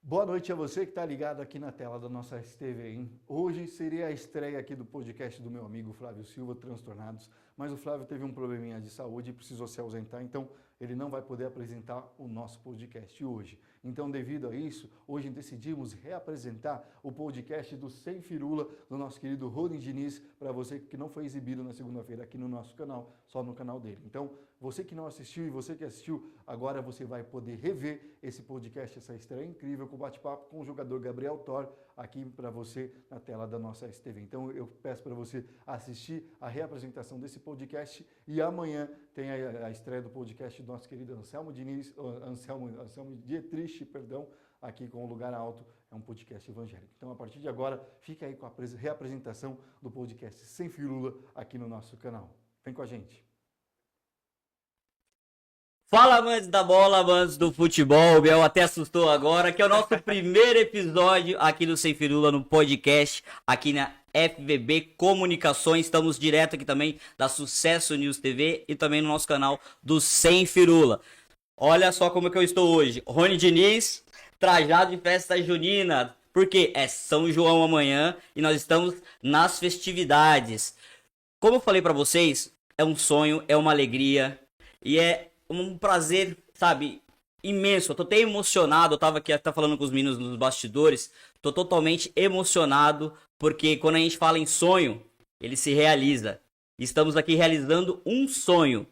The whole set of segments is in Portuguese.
Boa noite a você que está ligado aqui na tela da nossa STV, hein? Hoje seria a estreia aqui do podcast do meu amigo Flávio Silva, Transtornados, mas o Flávio teve um probleminha de saúde e precisou se ausentar, então ele não vai poder apresentar o nosso podcast hoje. Então, devido a isso, hoje decidimos reapresentar o podcast do Sem Firula, do nosso querido Rony Diniz, para você que não foi exibido na segunda-feira aqui no nosso canal, só no canal dele. Então, você que não assistiu e você que assistiu, agora você vai poder rever esse podcast, essa estreia incrível com o bate-papo com o jogador Gabriel Thor aqui para você na tela da nossa STV. Então eu peço para você assistir a reapresentação desse podcast e amanhã tem a estreia do podcast do nosso querido Anselmo Diniz, Anselmo Dietrich, perdão, aqui com o Lugar Alto, é um podcast evangélico. Então a partir de agora, fica aí com a reapresentação do podcast Sem Firula aqui no nosso canal. Vem com a gente. Fala, amantes da bola, amantes do futebol. O Biel até assustou agora, que é o nosso primeiro episódio aqui do Sem Firula no podcast, aqui na FVB Comunicações. Estamos direto aqui também da Sucesso News TV e também no nosso canal do Sem Firula. Olha só como é que eu estou hoje. Rony Diniz, trajado de festa junina, porque é São João amanhã e nós estamos nas festividades. Como eu falei pra vocês, é um sonho, é uma alegria e é um prazer, sabe, imenso. Eu tô até emocionado, eu tava aqui até falando com os meninos nos bastidores, tô totalmente emocionado, porque quando a gente fala em sonho, ele se realiza. Estamos aqui realizando um sonho.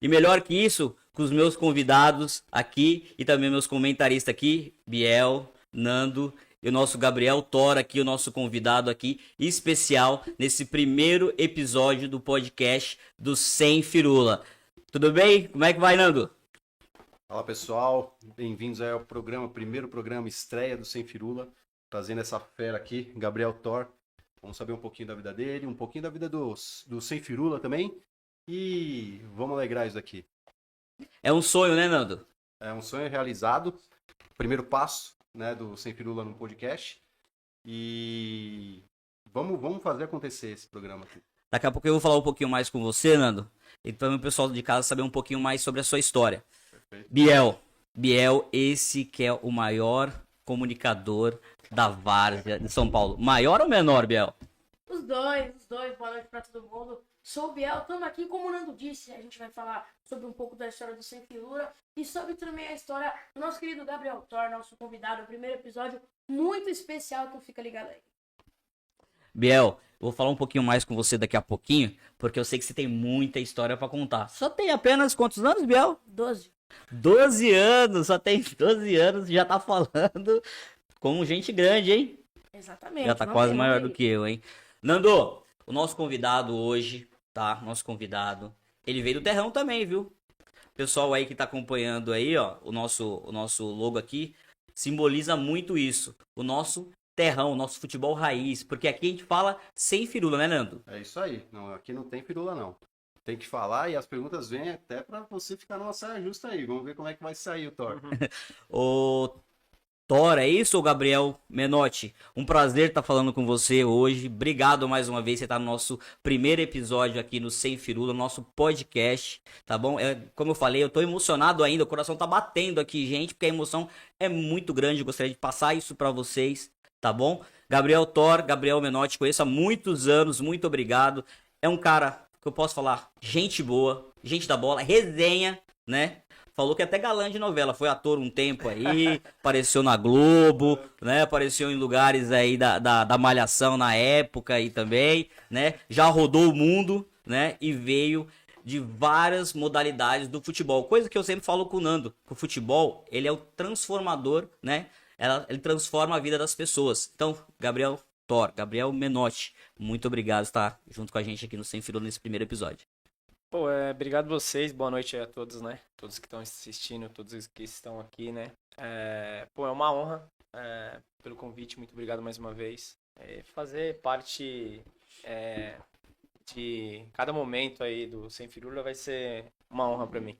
E melhor que isso, com os meus convidados aqui e também meus comentaristas aqui, Biel, Nando e o nosso Gabriel Thor aqui, o nosso convidado aqui especial nesse primeiro episódio do podcast do Sem Firula. Tudo bem? Como é que vai, Nando? Fala pessoal, bem-vindos aí ao primeiro programa estreia do Sem Firula, trazendo essa fera aqui, Gabriel Thor. Vamos saber um pouquinho da vida dele, um pouquinho da vida do Sem Firula também e vamos alegrar isso aqui. É um sonho, né, Nando? É um sonho realizado, primeiro passo, né, do Sem Firula no podcast e vamos fazer acontecer esse programa aqui. Daqui a pouco eu vou falar um pouquinho mais com você, Nando. E também o pessoal de casa saber um pouquinho mais sobre a sua história. Perfeito. Biel, esse que é o maior comunicador da Várzea de São Paulo. Maior ou menor, Biel? Os dois. Boa noite pra todo mundo. Sou o Biel, estamos aqui, como o Nando disse, a gente vai falar sobre um pouco da história do Sem Firula e sobre também a história do nosso querido Gabriel Thor, nosso convidado, o primeiro episódio muito especial, então fica ligado aí. Biel, eu vou falar um pouquinho mais com você daqui a pouquinho, porque eu sei que você tem muita história pra contar. Só tem apenas quantos anos, Biel? 12. 12 anos, só tem 12 anos, já tá falando como gente grande, hein? Exatamente. Já tá quase maior do que eu, hein? Nando, o nosso convidado hoje, tá? Nosso convidado, ele veio do terrão também, viu? Pessoal aí que tá acompanhando aí, ó, o nosso logo aqui simboliza muito isso. O nosso terrão, o nosso futebol raiz, porque aqui a gente fala sem firula, né, Nando? É isso aí, não, aqui não tem firula não. Tem que falar e as perguntas vêm até pra você ficar numa saia justa aí. Vamos ver como é que vai sair o Thor. Ô, Thor, é isso, Gabriel Menotti? Um prazer estar falando com você hoje. Obrigado mais uma vez. Você está no nosso primeiro episódio aqui no Sem Firula, nosso podcast, tá bom? Como eu falei, eu tô emocionado ainda. O coração tá batendo aqui, gente, porque a emoção é muito grande. Eu gostaria de passar isso para vocês, tá bom? Gabriel Thor, Gabriel Menotti, conheço há muitos anos. Muito obrigado. É um cara que eu posso falar, gente boa, gente da bola, resenha, né? Falou que é até galã de novela, foi ator um tempo aí, apareceu na Globo, né? Apareceu em lugares aí da Malhação na época aí também, né? Já rodou o mundo, né? E veio de várias modalidades do futebol. Coisa que eu sempre falo com o Nando, que o futebol, ele é o transformador, né? Ele transforma a vida das pessoas. Então, Gabriel Thor, Gabriel Menotti, muito obrigado por estar junto com a gente aqui no Sem Firula nesse primeiro episódio. Pô, obrigado vocês, boa noite a todos, né? Todos que estão assistindo, todos que estão aqui, né? É uma honra pelo convite, muito obrigado mais uma vez. Fazer parte de cada momento aí do Sem Firula vai ser uma honra pra mim.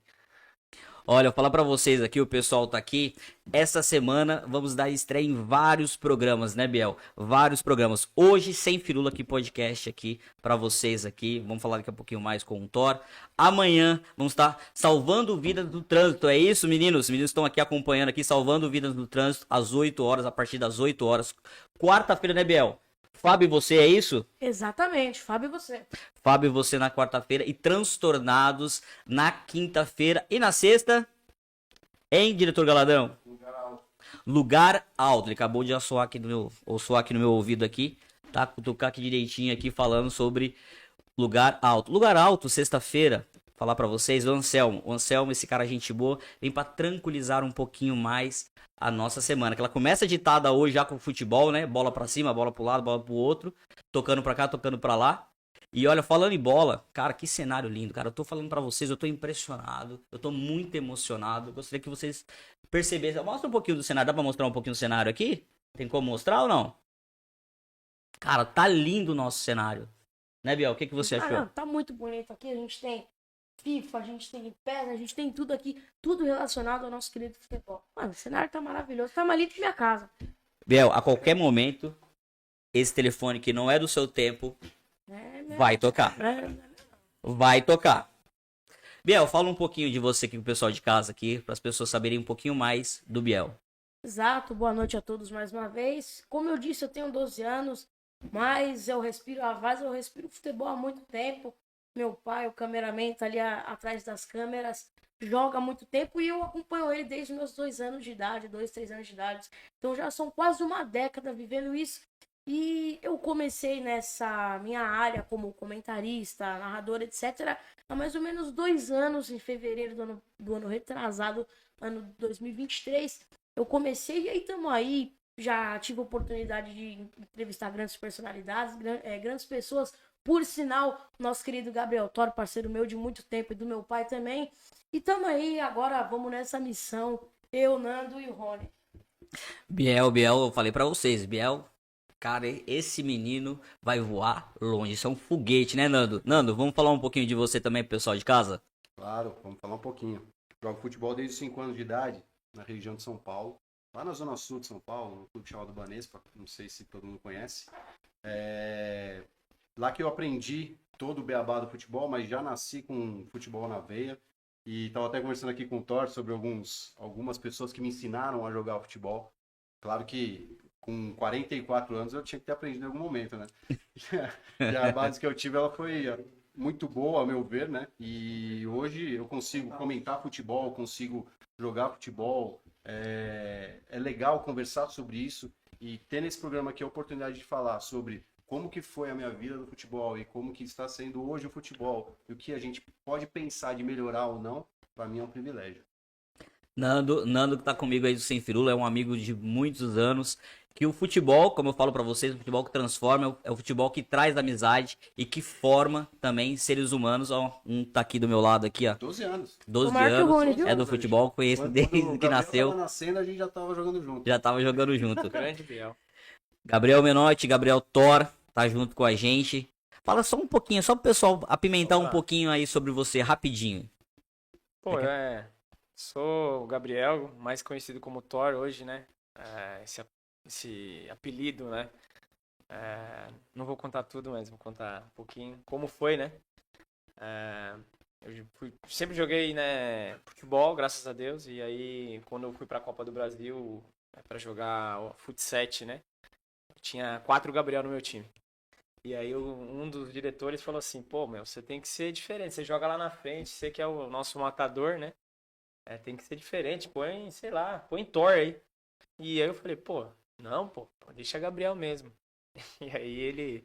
Olha, eu vou falar pra vocês aqui, o pessoal tá aqui. Essa semana vamos dar estreia em vários programas, né, Biel? Vários programas. Hoje, Sem Firula aqui, podcast aqui pra vocês aqui. Vamos falar daqui a pouquinho mais com o Thor. Amanhã vamos estar salvando vidas do trânsito. É isso, meninos? Os meninos estão aqui acompanhando aqui, salvando vidas do trânsito às 8 horas, a partir das 8 horas. Quarta-feira, né, Biel? Fábio e você, é isso? Exatamente, Fábio e você. Fábio e você na quarta-feira e Transtornados na quinta-feira. E na sexta, hein, diretor Galadão? Lugar alto. Ele acabou de soar aqui no meu ouvido aqui, tá? Cutucar aqui direitinho aqui falando sobre lugar alto. Lugar alto, sexta-feira, falar pra vocês, o Anselmo. O Anselmo, esse cara gente boa, vem pra tranquilizar um pouquinho mais a nossa semana. Que ela começa agitada hoje já com o futebol, né? Bola pra cima, bola pro lado, bola pro outro. Tocando pra cá, tocando pra lá. E olha, falando em bola, cara, que cenário lindo, cara. Eu tô falando pra vocês, eu tô impressionado. Eu tô muito emocionado. Gostaria que vocês percebessem. Mostra um pouquinho do cenário. Dá pra mostrar um pouquinho do cenário aqui? Tem como mostrar ou não? Cara, tá lindo o nosso cenário. Né, Biel? O que você achou? Não, tá muito bonito aqui. A gente tem FIFA, a gente tem PES, a gente tem tudo aqui. Tudo relacionado ao nosso querido futebol. Mano, o cenário tá maravilhoso. Tá mais lindo que minha casa. Biel, a qualquer momento, esse telefone que não é do seu tempo, vai tocar. Vai tocar. Biel, fala um pouquinho de você aqui pro pessoal de casa aqui, para as pessoas saberem um pouquinho mais do Biel. Exato, boa noite a todos mais uma vez. Como eu disse, eu tenho 12 anos, mas eu respiro a voz, eu respiro futebol há muito tempo. Meu pai, o cameraman, tá ali atrás das câmeras, joga há muito tempo e eu acompanho ele desde meus 2 anos de idade, 2, 3 anos de idade. Então já são quase uma década vivendo isso. E eu comecei nessa minha área como comentarista, narrador, etc. há mais ou menos 2 anos, em fevereiro do ano retrasado, ano 2023. Eu comecei e aí estamos aí. Já tive a oportunidade de entrevistar grandes personalidades, grandes pessoas. Por sinal, nosso querido Gabriel Thor, parceiro meu de muito tempo e do meu pai também. E estamos aí, agora vamos nessa missão. Eu, Nando e o Rony. Biel, eu falei pra vocês, Biel, cara, esse menino vai voar longe. Isso é um foguete, né, Nando? Nando, vamos falar um pouquinho de você também pro pessoal de casa? Claro, vamos falar um pouquinho. Jogo futebol desde os 5 anos de idade, na região de São Paulo. Lá na zona sul de São Paulo, no clube chamado Banespa, não sei se todo mundo conhece. Lá que eu aprendi todo o beabá do futebol, mas já nasci com futebol na veia. E estava até conversando aqui com o Thor sobre algumas pessoas que me ensinaram a jogar futebol. Claro que com 44 anos eu tinha que ter aprendido em algum momento, né? E a base que eu tive, ela foi muito boa, a meu ver, né? E hoje eu consigo comentar futebol, consigo jogar futebol. É legal conversar sobre isso e ter nesse programa aqui a oportunidade de falar sobre como que foi a minha vida no futebol e como que está sendo hoje o futebol e o que a gente pode pensar de melhorar ou não, para mim é um privilégio. Nando que tá comigo aí do Sem Firula, é um amigo de muitos anos, que o futebol, como eu falo pra vocês, o futebol que transforma, é o futebol que traz amizade e que forma também seres humanos. Ó, um tá aqui do meu lado aqui, ó. 12 anos. 12 Tomara que o Rony, anos, viu? é do futebol, conheço Quando desde o que Gabriel nasceu, tava nascendo, a gente já tava jogando junto. já tava jogando junto. Grande Biel. Gabriel Menotti, Gabriel Thor, tá junto com a gente. Fala só um pouquinho, só pro pessoal apimentar um pouquinho aí sobre você, rapidinho. Pô, sou o Gabriel, mais conhecido como Thor hoje, né? Esse apelido, né? Não vou contar tudo, mas vou contar um pouquinho como foi, né? Sempre joguei, né, futebol, graças a Deus, e aí quando eu fui pra Copa do Brasil pra jogar o futsal, né? Tinha 4 Gabriel no meu time. E aí um dos diretores falou assim, pô, meu, você tem que ser diferente, você joga lá na frente, você que é o nosso matador, né? Tem que ser diferente, põe, sei lá, põe Thor aí. E aí eu falei, pô, deixa Gabriel mesmo. E aí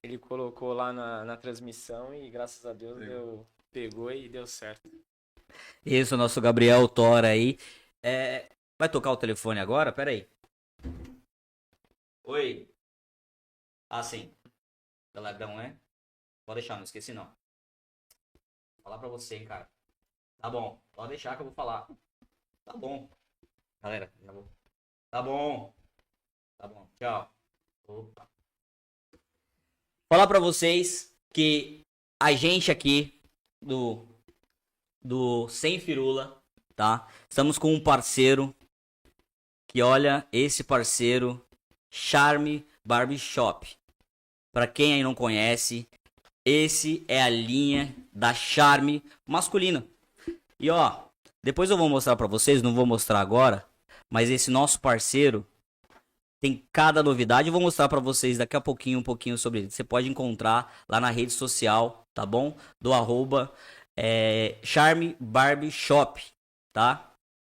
ele colocou lá na transmissão e graças a Deus pegou e deu certo. Esse é o nosso Gabriel Thor aí. Vai tocar o telefone agora? Pera aí. Oi. Ah, sim. Galadão, né? Pode deixar, não esqueci não. Vou falar pra você, hein, cara. Tá bom, pode deixar que eu vou falar. Tá bom. Galera, já vou. Tá bom. Tá bom, tchau. Opa. Falar pra vocês que a gente aqui do Sem Firula, tá? Estamos com um parceiro que, olha, esse parceiro, Charme Barbershop. Pra quem aí não conhece, esse é a linha da Charme masculina. E ó, depois eu vou mostrar pra vocês, não vou mostrar agora, mas esse nosso parceiro tem cada novidade. Eu vou mostrar pra vocês daqui a pouquinho, um pouquinho sobre ele. Você pode encontrar lá na rede social, tá bom? Do arroba Charme Barbershop, tá?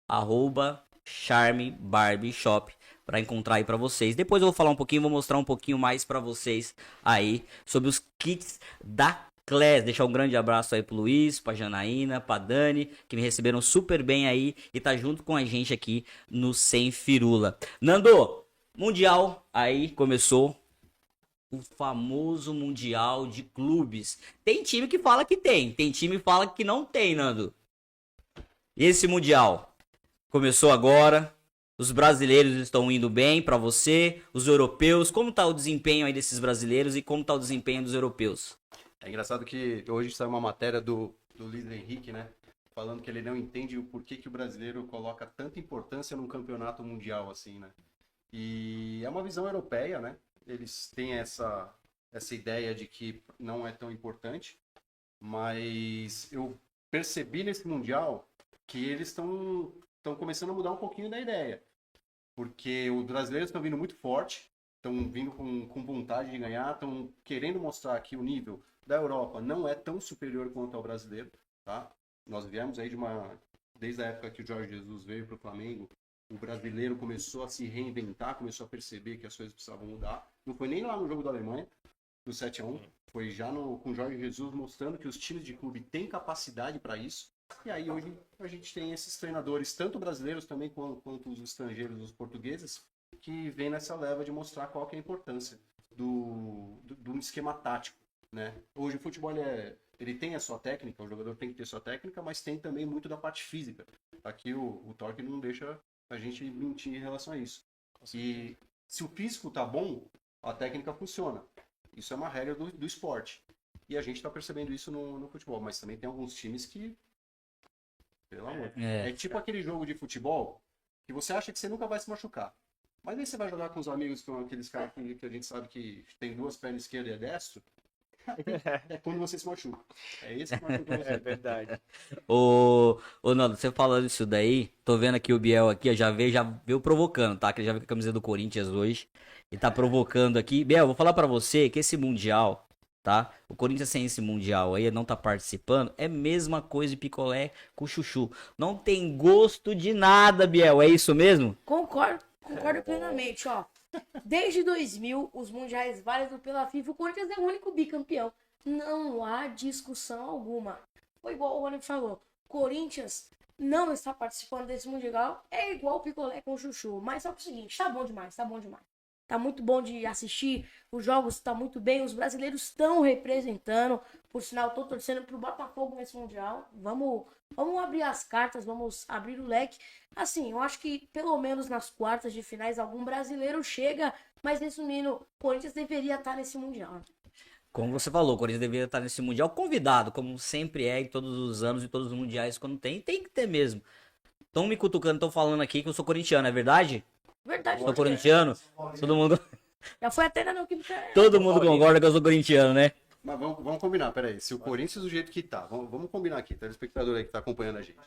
Arroba Charme Barbershop para encontrar aí pra vocês. Depois eu vou falar um pouquinho, vou mostrar um pouquinho mais pra vocês aí sobre os kits da Class. Deixar um grande abraço aí pro Luiz, pra Janaína, pra Dani, que me receberam super bem aí e tá junto com a gente aqui no Sem Firula. Nando, Mundial aí começou. O famoso Mundial de Clubes. Tem time que fala que tem time que fala que não tem, Nando. Esse Mundial começou agora. Os brasileiros estão indo bem pra você, os europeus. Como tá o desempenho aí desses brasileiros e como tá o desempenho dos europeus? É engraçado que hoje saiu uma matéria do Luiz Henrique, né? Falando que ele não entende o porquê que o brasileiro coloca tanta importância num campeonato mundial assim, né? E é uma visão europeia, né? Eles têm essa ideia de que não é tão importante, mas eu percebi nesse mundial que eles estão começando a mudar um pouquinho da ideia, porque os brasileiros estão vindo muito forte, estão vindo com vontade de ganhar, estão querendo mostrar que o nível da Europa não é tão superior quanto ao brasileiro, tá? Nós viemos aí desde a época que o Jorge Jesus veio para o Flamengo, o brasileiro começou a se reinventar, começou a perceber que as coisas precisavam mudar. Não foi nem lá no jogo da Alemanha, do 7-1, foi já com o Jorge Jesus mostrando que os times de clube têm capacidade para isso. E aí hoje a gente tem esses treinadores, tanto brasileiros também quanto os estrangeiros, os portugueses, que vem nessa leva de mostrar qual que é a importância do esquema tático, né? Hoje o futebol ele tem a sua técnica, o jogador tem que ter sua técnica, mas tem também muito da parte física. Aqui o Torque não deixa a gente mentir em relação a isso. E se o físico tá bom, a técnica funciona. Isso é uma regra do esporte. E a gente está percebendo isso no futebol, mas também tem alguns times que, pelo amor, é tipo aquele jogo de futebol que você acha que você nunca vai se machucar. Mas aí você vai jogar com os amigos, com aqueles caras que a gente sabe que tem duas pernas esquerda e é destro, é quando você se machuca. É esse que machuca você. É verdade. Ô Nando, você falando isso daí, tô vendo aqui o Biel aqui, ó, já veio provocando, tá? Que ele já veio com a camisa do Corinthians hoje e tá provocando aqui. Biel, vou falar pra você que esse Mundial, tá? O Corinthians sem esse Mundial aí, não tá participando, é mesma coisa de picolé com chuchu. Não tem gosto de nada, Biel, é isso mesmo? Concordo plenamente, ó. Desde 2000, os mundiais válidos pela FIFA, o Corinthians é o único bicampeão. Não há discussão alguma. Foi igual o Rony falou. Corinthians não está participando desse mundial. É igual o picolé com chuchu. Mas só que é o seguinte, tá bom demais, tá bom demais. Tá muito bom de assistir. Os jogos tá muito bem. Os brasileiros estão representando. Por sinal, tô torcendo pro Botafogo nesse mundial. Vamos abrir as cartas, vamos abrir o leque. Assim, eu acho que pelo menos nas quartas de finais algum brasileiro chega. Mas resumindo, o Corinthians deveria estar nesse mundial. Como você falou, o Corinthians deveria estar nesse Mundial convidado, como sempre é em todos os anos e todos os mundiais quando tem que ter mesmo. Estão me cutucando, estão falando aqui que eu sou corintiano, é verdade? Verdade. Sou corintiano? Todo mundo, Já foi até na que todo mundo concorda que eu sou corintiano, né? Mas vamos combinar, peraí. Se o Corinthians do jeito que tá, vamos combinar aqui, telespectador aí que tá acompanhando a gente.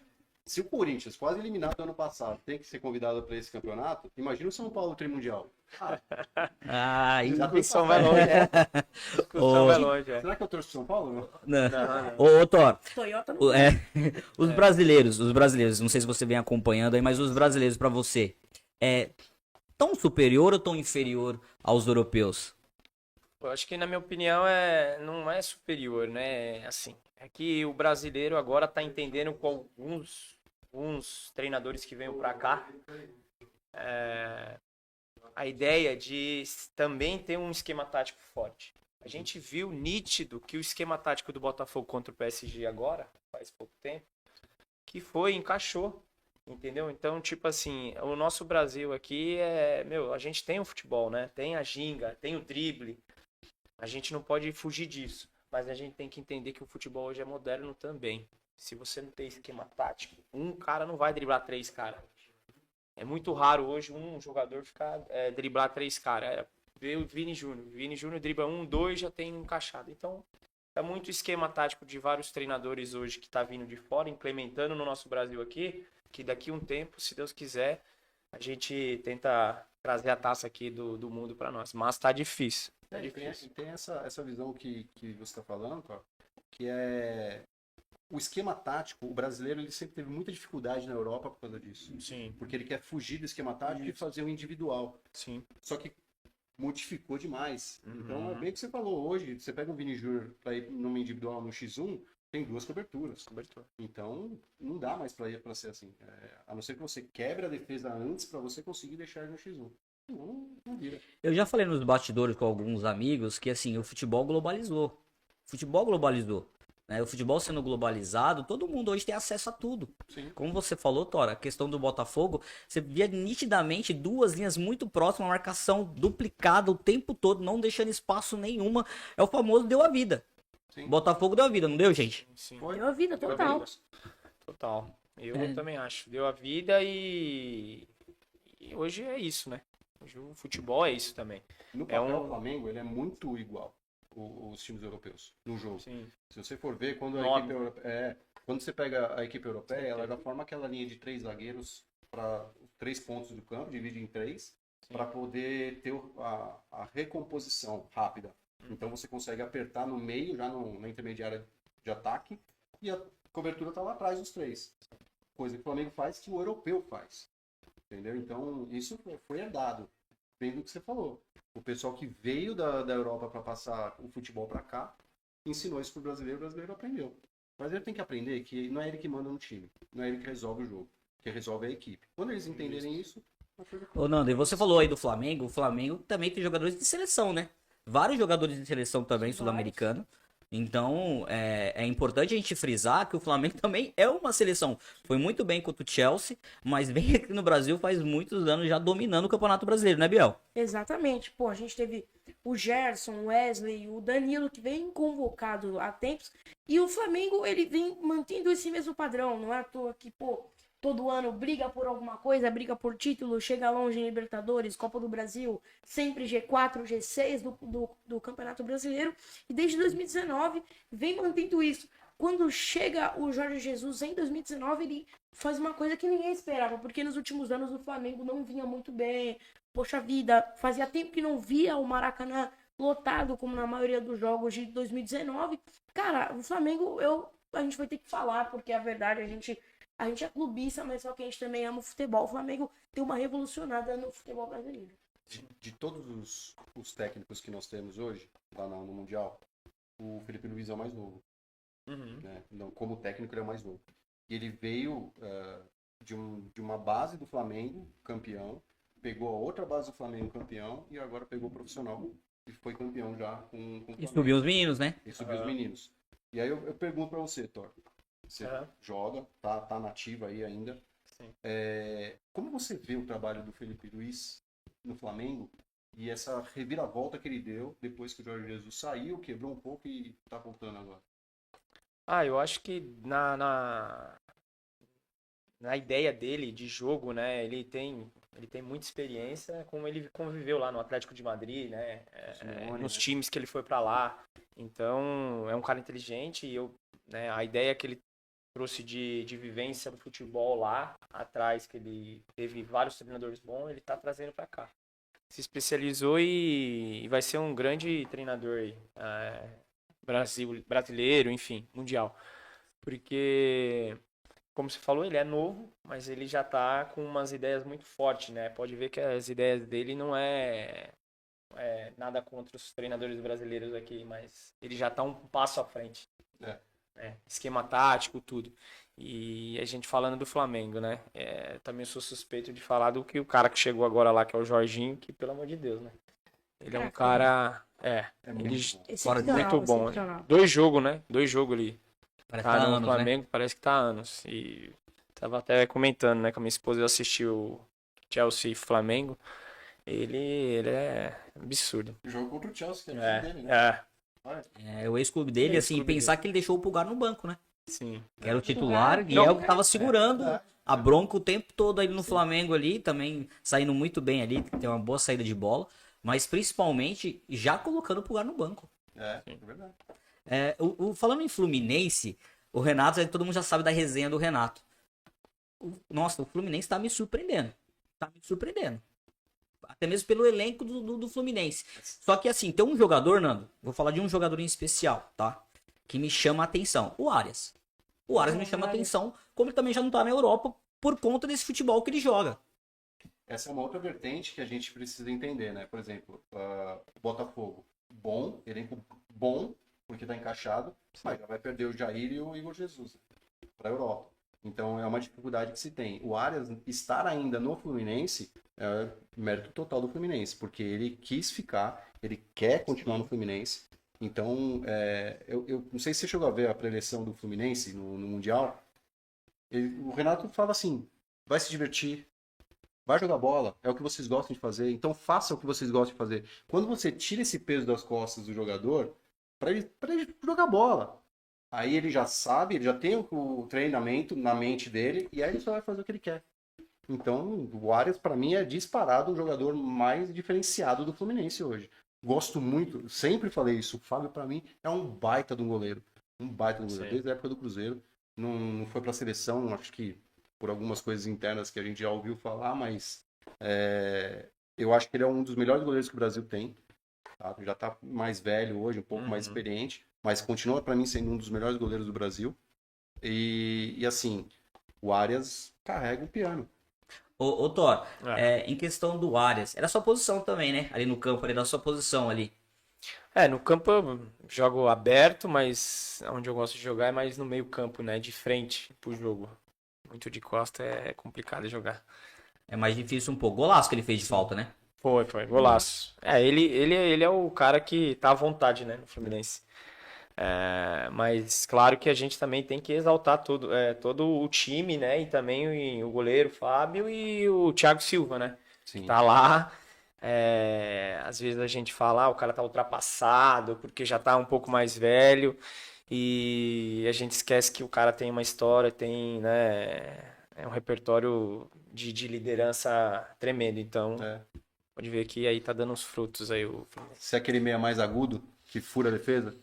Se o Corinthians, quase eliminado ano passado, tem que ser convidado para esse campeonato, imagina o São Paulo trimundial. Ah, Já tem Discussão vai longe, é. Discussão vai longe, é. Será que eu torço pro São Paulo? Não? não. Ô, Thor, Toyota não. os brasileiros, não sei se você vem acompanhando aí, mas os brasileiros pra você, tão superior ou tão inferior aos europeus? Eu acho que, na minha opinião, não é superior, né? Assim, é que o brasileiro agora tá entendendo com alguns treinadores que venham pra cá a ideia de também ter um esquema tático forte. A gente viu nítido que o esquema tático do Botafogo contra o PSG agora, faz pouco tempo, que encaixou, entendeu? Então, tipo assim, o nosso Brasil aqui a gente tem o futebol, né? Tem a ginga, tem o drible. A gente não pode fugir disso, mas a gente tem que entender que o futebol hoje é moderno também. Se você não tem esquema tático, um cara não vai driblar 3 caras. É muito raro hoje um jogador ficar driblar 3 caras. Vê o Vini Júnior. Vini Júnior dribla 1, 2, já tem encaixado. Então, é muito esquema tático de vários treinadores hoje que tá vindo de fora, implementando no nosso Brasil aqui, que daqui a um tempo, se Deus quiser, a gente tenta trazer a taça aqui do mundo para nós. Mas tá difícil. Tá difícil. Tem essa visão que você está falando, cara, que é o esquema tático. O brasileiro ele sempre teve muita dificuldade na Europa por causa disso. Sim, Porque ele quer fugir do esquema tático e fazer o individual. sim. Só que modificou demais. Uhum. Então é bem o que você falou. Hoje, você pega um Vini Júnior para ir numa individual no X1, tem 2 coberturas. Então não dá mais para ser assim. A não ser que você quebre a defesa antes para você conseguir deixar ele no X1. Não vira. Eu já falei nos bastidores com alguns amigos que, assim, o futebol globalizou. O futebol globalizou. Né? O futebol sendo globalizado, todo mundo hoje tem acesso a tudo. Sim. Como você falou, Tora, a questão do Botafogo, você via nitidamente 2 linhas muito próximas, uma marcação duplicada o tempo todo, não deixando espaço nenhuma. É o famoso deu a vida. Sim. Botafogo deu a vida, não deu, gente? Sim. Deu a vida, total. Total. Eu É. também acho. Deu a vida e hoje é isso, né? Hoje o futebol é isso também. No papel, um- o Flamengo ele é muito igual os times europeus no jogo. Sim. Se você for ver, quando a Nome. equipe europeia, quando você pega a equipe europeia, ela já forma aquela linha de 3 zagueiros para 3 pontos do campo, divide em 3, para poder ter a recomposição rápida. Então você consegue apertar no meio, já na intermediária de ataque, e a cobertura está lá atrás dos 3. Coisa que o Flamengo faz que o europeu faz. Entendeu? Então isso foi herdado. Vem do que você falou. O pessoal que veio da Europa para passar o futebol para cá, ensinou isso pro brasileiro, o brasileiro aprendeu. O brasileiro tem que aprender que não é ele que manda no time, não é ele que resolve o jogo, que resolve é a equipe. Quando eles entenderem isso, Ô, Nando, e você falou aí do Flamengo, o Flamengo também tem jogadores de seleção, né? Vários jogadores de seleção também, sul-americano. Então, é importante a gente frisar que o Flamengo também é uma seleção. Foi muito bem contra o Chelsea, mas vem aqui no Brasil faz muitos anos já dominando o Campeonato Brasileiro, né, Biel? Exatamente. Pô, a gente teve o Gerson, o Wesley, o Danilo, que vem convocado há tempos. E o Flamengo, ele vem mantendo esse mesmo padrão. Não é à toa que, pô, todo ano briga por alguma coisa, briga por título, chega longe em Libertadores, Copa do Brasil, sempre G4, G6 do Campeonato Brasileiro. E desde 2019 vem mantendo isso. Quando chega o Jorge Jesus em 2019, ele faz uma coisa que ninguém esperava, porque nos últimos anos o Flamengo não vinha muito bem. Poxa vida, fazia tempo que não via o Maracanã lotado, como na maioria dos jogos de 2019. Cara, o Flamengo, a gente vai ter que falar, porque a verdade, a gente é clubista, mas só que a gente também ama o futebol. O Flamengo tem uma revolucionada no futebol brasileiro. de todos os técnicos que nós temos hoje, lá no Mundial, o Felipe Luiz é o mais novo. Né? Não, como técnico, ele é o mais novo. E ele veio de uma base do Flamengo, campeão, pegou a outra base do Flamengo, campeão, e agora pegou o profissional e foi campeão já com o E Flamengo. subiu os meninos, né? E subiu os meninos. E aí eu pergunto pra você, Thor. Você joga, tá nativa aí ainda. Sim. Como você vê o trabalho do Felipe Luiz no Flamengo e essa reviravolta que ele deu depois que o Jorge Jesus saiu, quebrou um pouco e tá voltando agora? Eu acho que na ideia dele de jogo, né, ele tem muita experiência, como ele conviveu lá no Atlético de Madrid, né, Simeone, nos né? times que ele foi pra lá. Então, é um cara inteligente e né, a ideia que ele trouxe de vivência do futebol lá atrás, que ele teve vários treinadores bons, ele tá trazendo pra cá. Se especializou e vai ser um grande treinador aí. Brasileiro, enfim, mundial. Porque, como você falou, ele é novo, mas ele já tá com umas ideias muito fortes, né? Pode ver que as ideias dele não é nada contra os treinadores brasileiros aqui, mas ele já tá um passo à frente. Esquema tático, tudo. E a gente falando do Flamengo, né? Também sou suspeito de falar do que o cara que chegou agora lá, que é o Jorginho, que pelo amor de Deus, né? Ele é um cara... muito ele bom. Fora de muito bom. excepcional. 2 jogos, né? 2 jogos ali. Parece Tá que tá no anos, né? Flamengo, parece que tá há anos. E tava até comentando, né? Com a minha esposa, eu assisti o Chelsea e Flamengo. Ele é absurdo. Jogou contra o Chelsea, que é o time dele, né? É. Olha, É o ex-clube dele, assim, Ex-clube pensar que ele deixou o Pulgar no banco, né? Sim. que era o titular, e é o que tava segurando a bronca o tempo todo ali no Flamengo ali, também saindo muito bem ali, tem uma boa saída de bola, mas principalmente já colocando o lugar no banco. É verdade. Falando em Fluminense, o Renato, todo mundo já sabe da resenha do Renato. Nossa, o Fluminense tá me surpreendendo. Tá me surpreendendo. Até mesmo pelo elenco do Fluminense. Só que assim, tem um jogador, Nando, vou falar de um jogador em especial, tá? Que me chama a atenção. O Arias. O Arias me chama a atenção, como ele também já não tá na Europa por conta desse futebol que ele joga. Essa é uma outra vertente que a gente precisa entender, né? Por exemplo, o Botafogo, bom, elenco bom, porque tá encaixado, mas já vai perder o Jair e o Igor Jesus para a Europa. Então é uma dificuldade que se tem. O Arias estar ainda no Fluminense é mérito total do Fluminense, porque ele quis ficar, ele quer continuar no Fluminense. Então, eu não sei se você chegou a ver a preleção do Fluminense no Mundial. O Renato fala assim, vai se divertir, vai jogar bola, é o que vocês gostam de fazer, então faça o que vocês gostam de fazer. Quando você tira esse peso das costas do jogador, para ele jogar bola, aí ele já sabe, ele já tem o treinamento na mente dele, e aí ele só vai fazer o que ele quer. Então, o Arias, para mim, é disparado o jogador mais diferenciado do Fluminense hoje. Gosto muito, sempre falei isso, o Fábio, para mim, é um baita de um goleiro. Um baita de um goleiro, desde a época do Cruzeiro. Não foi para a seleção, acho que por algumas coisas internas que a gente já ouviu falar, mas eu acho que ele é um dos melhores goleiros que o Brasil tem. Tá? Já está mais velho hoje, um pouco mais experiente, mas continua para mim sendo um dos melhores goleiros do Brasil. E assim, o Arias carrega o piano. Ô Thor, em questão do Arias, era a sua posição também, né? Ali no campo, ali na sua posição ali. No campo eu jogo aberto, mas onde eu gosto de jogar é mais no meio campo, né? De frente pro jogo. Muito de costa é complicado de jogar. É mais difícil um pouco. Golaço que ele fez de falta, né? Foi, golaço. Ele é o cara que tá à vontade, né, no Fluminense. Mas claro que a gente também tem que exaltar todo o time, né? E também o goleiro Fábio e o Thiago Silva, né? Sim. Que tá lá. Às vezes a gente fala, o cara tá ultrapassado porque já tá um pouco mais velho. E a gente esquece que o cara tem uma história, tem, né? Um repertório de liderança tremendo. Então, pode ver que aí tá dando uns frutos aí o Fluminense. Se é aquele meia mais agudo, que fura a defesa?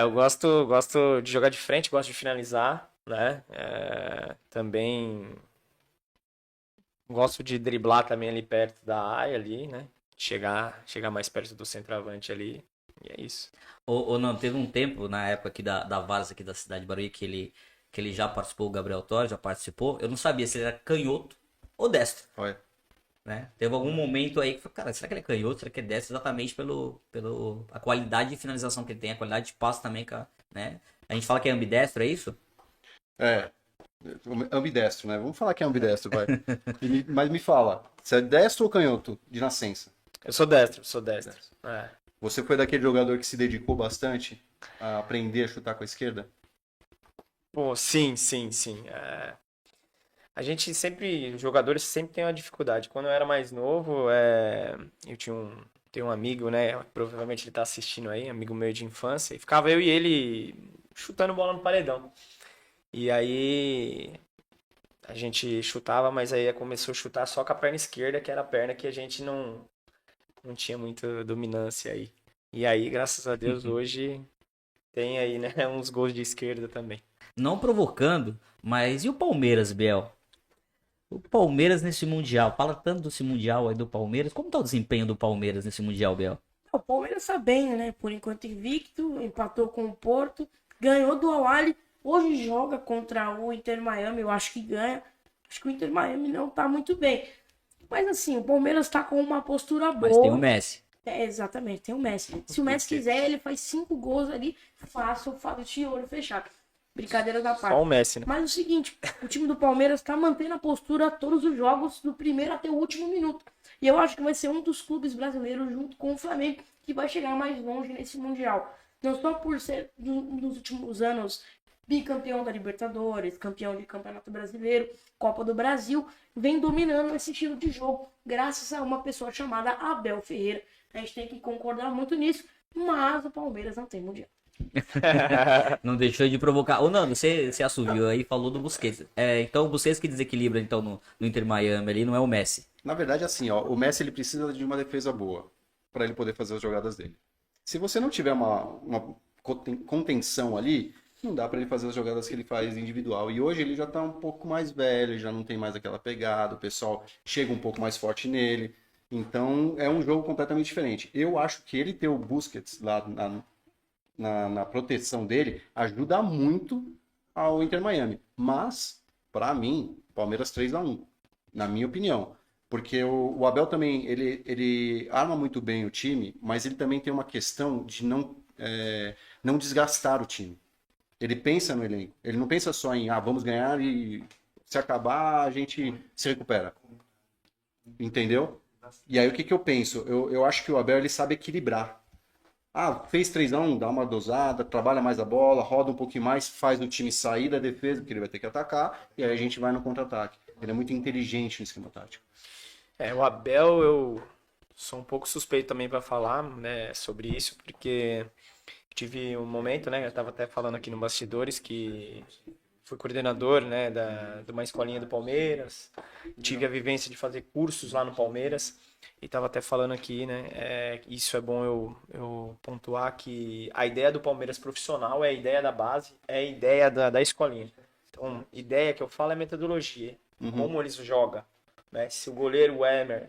Eu gosto de jogar de frente, gosto de finalizar, né? Também gosto de driblar também ali perto da área ali, né? Chegar mais perto do centroavante ali. E é isso. Ou não, teve um tempo, na época aqui da Várzea aqui da cidade de Barueri, que ele já participou, o Gabriel Torres já participou. Eu não sabia se ele era canhoto ou destro. Olha. Né? Teve algum momento aí que foi, cara, será que ele é canhoto? Será que é destro? Exatamente a qualidade de finalização que ele tem, a qualidade de passe também, né? A gente fala que é ambidestro, é isso? Ambidestro, né? Vamos falar que é ambidestro, vai. Mas me fala, você é destro ou canhoto de nascença? Eu sou destro. Você foi daquele jogador que se dedicou bastante a aprender a chutar com a esquerda? Pô, sim. A gente os jogadores sempre tem uma dificuldade. Quando eu era mais novo, eu tenho um amigo, né? Provavelmente ele tá assistindo aí, amigo meu de infância, e ficava eu e ele chutando bola no paredão. E aí a gente chutava, mas aí começou a chutar só com a perna esquerda, que era a perna que a gente não tinha muita dominância aí. E aí, graças a Deus, hoje tem aí, né, uns gols de esquerda também. Não provocando, mas e o Palmeiras, Biel? O Palmeiras nesse Mundial, fala tanto desse Mundial aí do Palmeiras. Como tá o desempenho do Palmeiras nesse Mundial, Biel? O Palmeiras tá bem, né? Por enquanto invicto, empatou com o Porto, ganhou do Al-Ahly, hoje joga contra o Inter Miami, eu acho que ganha. Acho que o Inter Miami não tá muito bem. Mas assim, o Palmeiras tá com uma postura boa. Mas tem o Messi. Exatamente, tem o Messi. Se o Messi quiser, ele faz 5 gols ali, fácil, de olho fechado. Brincadeira da parte. Só o Messi, né? Mas é o seguinte, o time do Palmeiras tá mantendo a postura todos os jogos, do primeiro até o último minuto. E eu acho que vai ser um dos clubes brasileiros, junto com o Flamengo, que vai chegar mais longe nesse Mundial. Não só por ser, nos últimos anos, bicampeão da Libertadores, campeão de Campeonato Brasileiro, Copa do Brasil, vem dominando esse estilo de jogo, graças a uma pessoa chamada Abel Ferreira. A gente tem que concordar muito nisso, mas o Palmeiras não tem Mundial. Não deixou de provocar. Ô, Nando, você assumiu aí, falou do Busquets. Então, o Busquets que desequilibra então, no Inter Miami ali, não é o Messi. Na verdade, assim, ó, o Messi ele precisa de uma defesa boa para ele poder fazer as jogadas dele. Se você não tiver uma contenção ali, não dá para ele fazer as jogadas que ele faz individual. E hoje ele já tá um pouco mais velho, já não tem mais aquela pegada, o pessoal chega um pouco mais forte nele. Então é um jogo completamente diferente. Eu acho que ele ter o Busquets lá na proteção dele ajuda muito ao Inter Miami. Mas, para mim, Palmeiras 3-1, na minha opinião. Porque o Abel também, ele arma muito bem o time, mas ele também tem uma questão de não desgastar o time. Ele pensa no elenco. Ele não pensa só em, vamos ganhar e se acabar a gente se recupera. Entendeu? E aí o que eu penso? Eu acho que o Abel ele sabe equilibrar. Fez 3-1, dá uma dosada, trabalha mais a bola, roda um pouquinho mais, faz o time sair da defesa, porque ele vai ter que atacar, e aí a gente vai no contra-ataque. Ele é muito inteligente no esquema tático. O Abel, eu sou um pouco suspeito também para falar, né, sobre isso, porque tive um momento, né, eu estava até falando aqui no Bastidores, que fui coordenador, né, de uma escolinha do Palmeiras, tive a vivência de fazer cursos lá no Palmeiras, e estava até falando aqui, né, isso é bom eu pontuar que a ideia do Palmeiras profissional é a ideia da base, é a ideia da escolinha. Então, ideia que eu falo é metodologia, como eles jogam. Né? Se o goleiro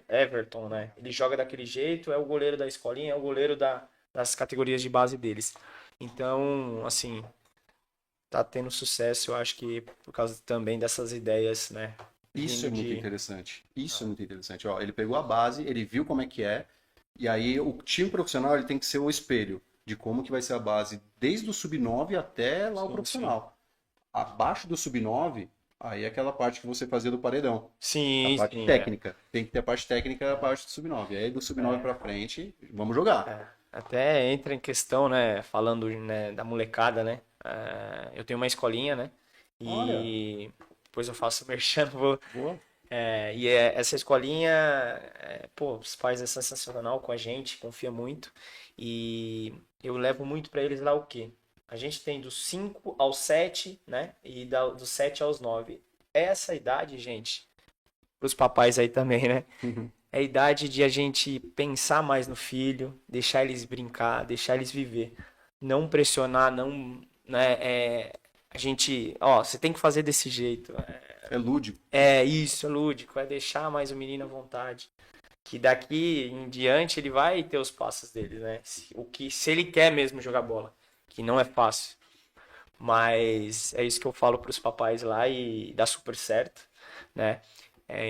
Everton, né, ele joga daquele jeito, é o goleiro da escolinha, é o goleiro das categorias de base deles. Então, assim, tá tendo sucesso, eu acho que por causa também dessas ideias, né? Isso é muito interessante. Ó, ele pegou a base, ele viu como é que é, e aí o time profissional ele tem que ser o espelho de como que vai ser a base, desde o sub-9 até lá o profissional. Abaixo do sub-9, aí é aquela parte que você fazia do paredão. Sim, a parte técnica. Tem que ter a parte técnica e a parte do sub-9. Aí do sub-9 pra frente, vamos jogar. Até entra em questão, né, falando, né, da molecada, né? Eu tenho uma escolinha, né? E olha, depois eu faço merchan. Boa. Essa escolinha, os pais é sensacional com a gente, confia muito. E eu levo muito pra eles lá o quê? A gente tem dos 5 aos 7, né? E dos 7 aos 9. Essa idade, gente, pros papais aí também, né? É a idade de a gente pensar mais no filho, deixar eles brincar, deixar eles viver. Não pressionar, não, né? A gente, você tem que fazer desse jeito. É lúdico. Isso, é lúdico. É deixar mais o menino à vontade. Que daqui em diante ele vai ter os passos dele, né? Se ele quer mesmo jogar bola. Que não é fácil, mas é isso que eu falo para os papais lá e dá super certo, né?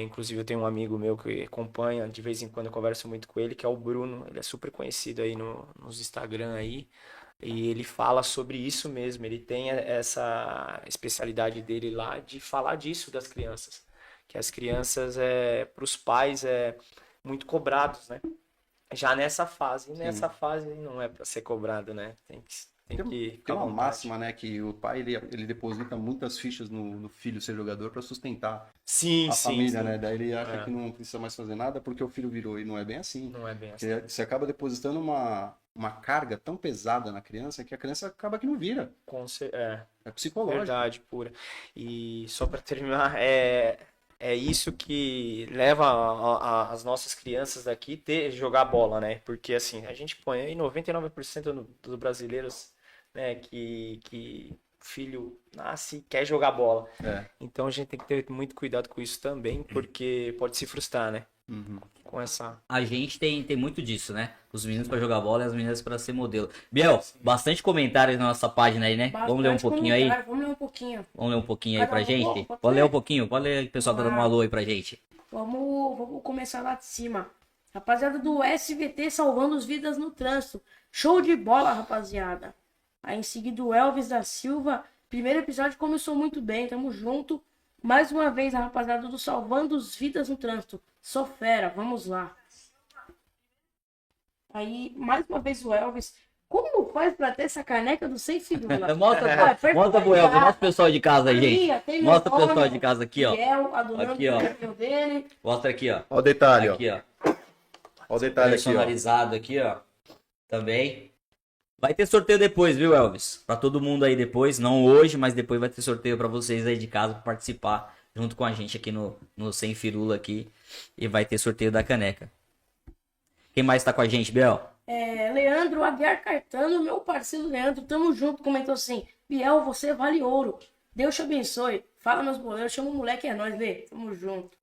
Inclusive eu tenho um amigo meu que acompanha, de vez em quando eu converso muito com ele, que é o Bruno, ele é super conhecido aí nos Instagram aí, e ele fala sobre isso mesmo, ele tem essa especialidade dele lá de falar disso das crianças, que as crianças, para os pais, muito cobrados, né? Já nessa fase não é para ser cobrado, né? Tem uma máxima, né, que o pai ele deposita muitas fichas no filho ser jogador para sustentar a família, né? Daí ele acha que não precisa mais fazer nada porque o filho virou, e não é bem assim. Não é bem assim. Você acaba depositando uma carga tão pesada na criança que a criança acaba que não vira. É psicológico. Verdade pura. E só para terminar, é isso que leva as nossas crianças daqui jogar bola, né? Porque assim, a gente põe aí 99% dos brasileiros, né, que filho nasce e quer jogar bola. Então a gente tem que ter muito cuidado com isso também, porque pode se frustrar, né? Com essa... A gente tem muito disso, né? Os meninos pra jogar bola e as meninas pra ser modelo. Biel, bastante comentários na nossa página aí, né? Vamos ler um pouquinho aí? Vamos ler um pouquinho. Vamos ler um pouquinho aí pra gente? Pode ler um pouquinho, pode ler, o pessoal tá dando um alô aí pra gente. Vamos começar lá de cima. Rapaziada do SVT salvando as vidas no trânsito. Show de bola, rapaziada. Aí em seguida o Elvis da Silva. Primeiro episódio começou muito bem, tamo junto. Mais uma vez a rapaziada do Salvando as Vidas no Trânsito. Sou fera, vamos lá. Aí, mais uma vez o Elvis. Como faz pra ter essa caneca do Sem Firula? Mostra pro Elvis, mostra o pessoal de casa aí, gente. Mostra o pessoal de casa aqui, ó. Aqui, ó. Mostra aqui, ó. Ó o detalhe, aqui, ó. Ó o detalhe aqui, ó. Personalizado aqui, ó. Também. Vai ter sorteio depois, viu, Elvis? Pra todo mundo aí depois, não hoje, mas depois vai ter sorteio pra vocês aí de casa pra participar junto com a gente aqui no Sem Firula aqui. E vai ter sorteio da caneca. Quem mais tá com a gente, Biel? Leandro Aguiar Caetano, meu parceiro Leandro, tamo junto, comentou assim: Biel, você vale ouro. Deus te abençoe. Fala, meus boleiros, chama o moleque, é nóis, Lê. Tamo junto.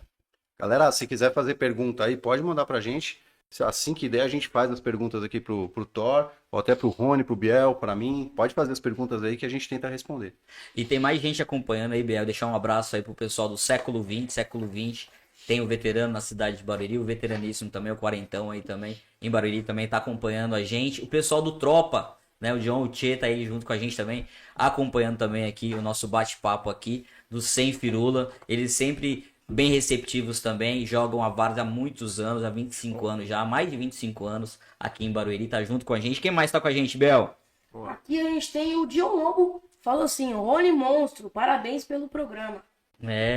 Galera, se quiser fazer pergunta aí, pode mandar pra gente. Assim que der, a gente faz as perguntas aqui pro Thor, ou até pro Rony, pro Biel, pra mim. Pode fazer as perguntas aí que a gente tenta responder. E tem mais gente acompanhando aí, Biel. Deixar um abraço aí pro pessoal do século XX. Tem o veterano na cidade de Barueri, o veteraníssimo também, o quarentão aí também. Em Barueri também tá acompanhando a gente. O pessoal do Tropa, né? O John, o Tchê tá aí junto com a gente também, acompanhando também aqui o nosso bate-papo aqui do Sem Firula. Eles sempre bem receptivos também, jogam a várzea há muitos anos, há 25 anos já, mais de 25 anos aqui em Barueri, tá junto com a gente. Quem mais tá com a gente, Bel? Aqui a gente tem o Dion Lobo, falou assim: Rony Monstro, parabéns pelo programa.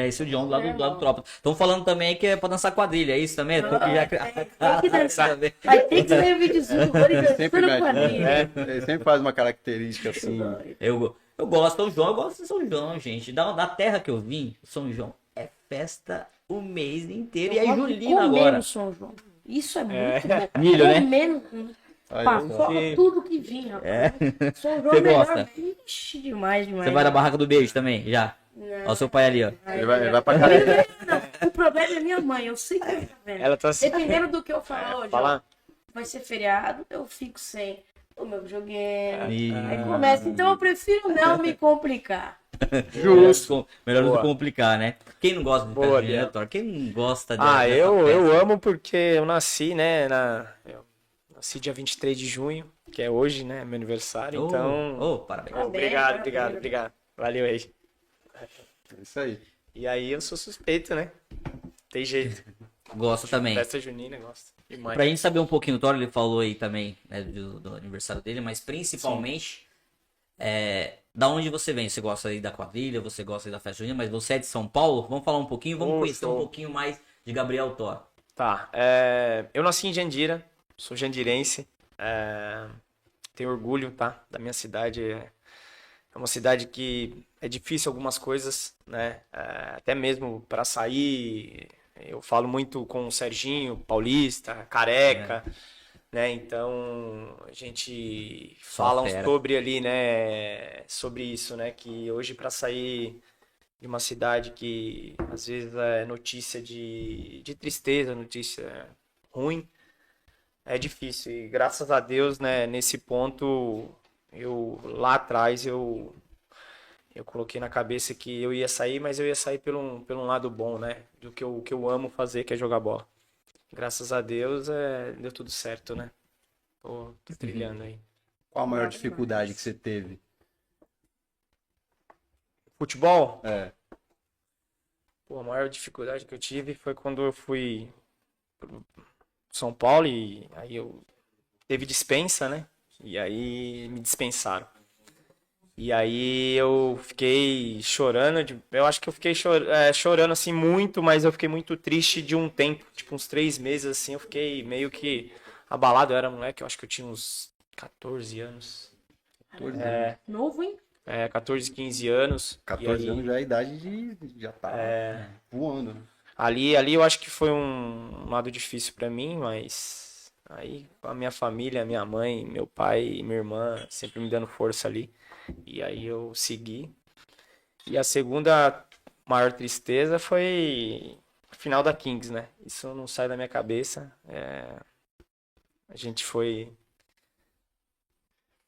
Esse é o John lá do Tropa. Estão falando também que é pra dançar quadrilha, é isso também? Tem que dançar. Vai ter que ser videozinho do Rony Sempre dançando mete, quadrilha. Ele sempre faz uma característica assim. Eu gosto do São João, eu gosto de São João, gente. Da terra que eu vim, São João é festa o mês inteiro. E aí, Julina agora. São João. Isso é muito bom. Milho, né? Comendo Aí, paçoca, tudo que vinha, rapaz. São João Você é melhor. gosta? Ixi, demais. Você vai na barraca do beijo também, já? Ó o seu pai ali, ó. ele vai pra casa. O problema é minha mãe, eu sei que ela tá vendo. Ela tá assim. Dependendo do que eu falar hoje, ó, Falar? vai ser feriado, eu fico sem o meu videogame. Ih. Aí começa, então eu prefiro não me complicar. Melhor do que Boa. complicar, né? Quem não gosta de Boa, festa junina, Biel. Thor? Quem não gosta Ah, dessa eu festa? amo porque eu nasci, né, eu nasci dia 23 de junho, que é hoje, né, meu aniversário, então... Parabéns. Obrigado. Valeu aí. É isso aí. E aí eu sou suspeito, né? Tem jeito. Gosto também. Festa junina, gosto demais. Pra gente saber um pouquinho, o Thor, ele falou aí também, né, do aniversário dele, mas principalmente, da onde você vem? Você gosta aí da quadrilha, você gosta aí da festa junina, mas você é de São Paulo? Vamos falar um pouquinho, vamos conhecer um pouquinho mais de Gabriel Thor. Tá, eu nasci em Jandira, sou jandirense, tenho orgulho, tá, da minha cidade, é uma cidade que é difícil algumas coisas, né, até mesmo para sair, eu falo muito com o Serginho, Paulista, Careca, né, então a gente Só fala fera. sobre ali, né, sobre isso, né, que hoje para sair de uma cidade que às vezes é notícia de tristeza, notícia ruim, é difícil. E graças a Deus, né, nesse ponto, lá atrás eu coloquei na cabeça que eu ia sair, mas eu ia sair pelo um lado bom, né, do que eu amo fazer, que é jogar bola. Graças a Deus, deu tudo certo, né? Tô trilhando aí. Qual a maior dificuldade que você teve? Futebol? É. A maior dificuldade que eu tive foi quando eu fui pro São Paulo e aí eu teve dispensa, né? E aí me dispensaram. E aí eu fiquei chorando, eu acho que eu fiquei chorando assim muito, mas eu fiquei muito triste de um tempo, tipo uns 3 meses assim, eu fiquei meio que abalado, eu era moleque, eu acho que eu tinha uns 14 anos. Novo, hein? 14, 15 anos. 14 E aí, anos já é a idade de. Já tá voando, né? Ali eu acho que foi um lado difícil pra mim, mas aí a minha família, minha mãe, meu pai e minha irmã sempre me dando força ali. E aí eu segui. E a segunda maior tristeza foi o final da Kings, né? Isso não sai da minha cabeça. A gente foi...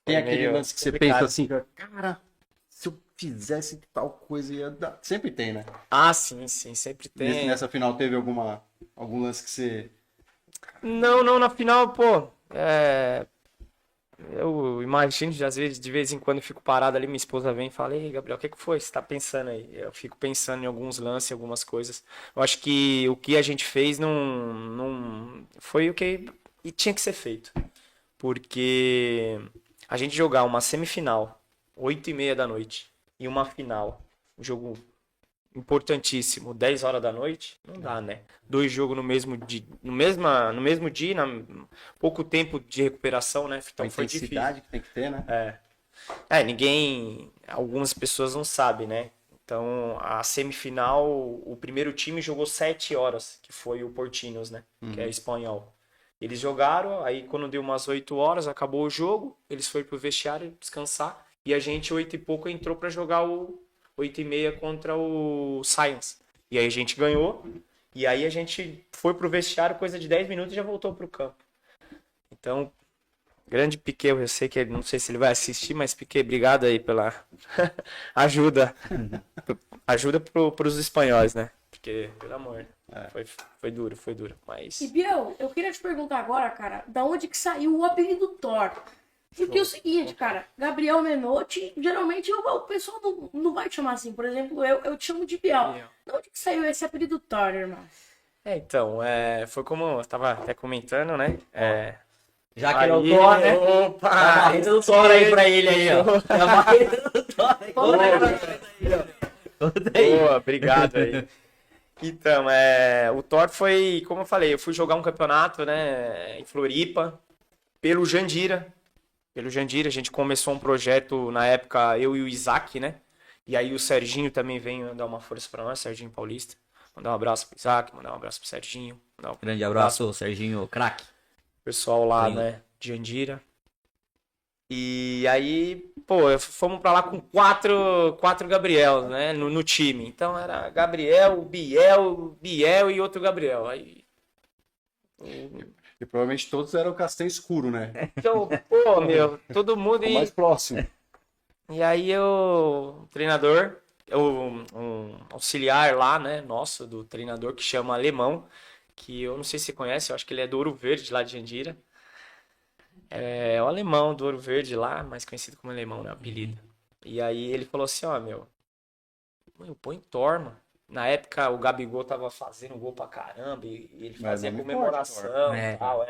Tem foi aquele meio lance que você complicado. pensa assim, cara, se eu fizesse tal coisa ia dar. Sempre tem, né? Ah, sim, sempre tem. Nessa final teve algum lance que você. Não, na final, pô, eu imagino, às vezes, de vez em quando eu fico parado ali, minha esposa vem e fala: Ei, Gabriel, o que foi? Você tá pensando aí? Eu fico pensando em alguns lances, algumas coisas. Eu acho que o que a gente fez não foi o que tinha que ser feito. Porque a gente jogar uma semifinal, 8h30 da noite, e uma final, um jogo importantíssimo, 10 horas da noite, não dá, né? 2 jogos no mesmo dia, no mesmo dia, pouco tempo de recuperação, né? A Então foi difícil. intensidade que tem que ter, né? Algumas pessoas não sabem, né? Então, a semifinal, o primeiro time jogou 7 horas, que foi o Portinhos, né? Que é espanhol. Eles jogaram, aí quando deu umas 8 horas, acabou o jogo, eles foram pro vestiário descansar, e a gente, 8 e pouco, entrou pra jogar o 8 e meia contra o Science. E aí a gente ganhou, e aí a gente foi pro vestiário, coisa de 10 minutos e já voltou pro campo. Então, grande Piquet, eu sei que ele, não sei se ele vai assistir, mas Piquet, obrigado aí pela ajuda. Ajuda pros espanhóis, né? Porque, pelo amor, foi duro, mas... E Biel, eu queria te perguntar agora, cara, da onde que saiu o apelido Thor? Porque é o seguinte, cara, Gabriel Menotti, geralmente o pessoal não vai te chamar assim. Por exemplo, eu te chamo de Biel. Da onde que saiu esse apelido Thor, irmão? Então, foi como eu tava até comentando, né? Já que ele é o Aí, Thor, né? opa! Dá a marreta do Thor aí pra ele aí, ó. Dá a marreta do Thor aí. Conta aí. Boa, obrigado aí. Então, o Thor foi, como eu falei, eu fui jogar um campeonato, né, em Floripa, pelo Jandira. Pelo Jandira, a gente começou um projeto na época, eu e o Isaac, né? E aí o Serginho também veio dar uma força pra nós, Serginho Paulista. Mandar um abraço pro Isaac, mandar um abraço pro Serginho. Grande abraço, Serginho, craque. Pessoal lá, Sim. né, de Jandira. E aí, pô, fomos pra lá com quatro Gabriel, né, no time. Então era Gabriel, Biel e outro Gabriel. Aí, E provavelmente todos eram castanho escuro, né? então, pô, meu, todo mundo... O mais próximo. E aí o treinador, um auxiliar lá, né, nosso, do treinador, que chama Alemão, que eu não sei se você conhece, eu acho que ele é do Ouro Verde, lá de Jandira. É o Alemão do Ouro Verde lá, mais conhecido como Alemão, né, o apelido. E aí ele falou assim, ó, meu, põe Thor, mano. Na época o Gabigol tava fazendo gol pra caramba, e ele Mas fazia não me comemoração importa, e tal,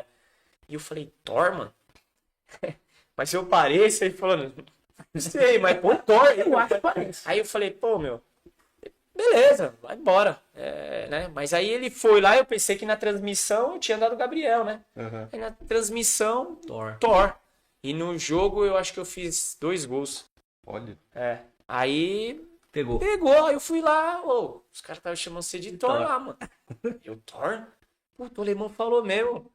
E eu falei, Thor, mano? Mas eu parei, você falando, não sei, mas põe Thor. Eu acho que parece. Aí eu falei, pô, meu, beleza, vai embora. Né? Mas aí ele foi lá, eu pensei que na transmissão eu tinha dado o Gabriel, né? Uhum. Aí na transmissão, Thor. Thor. E no jogo eu acho que eu fiz 2 gols. Olha. Aí Pegou. pegou, aí eu fui lá, os caras estavam chamando você de Thor Thor. lá, mano. Eu, Thor? Puta, o alemão falou mesmo.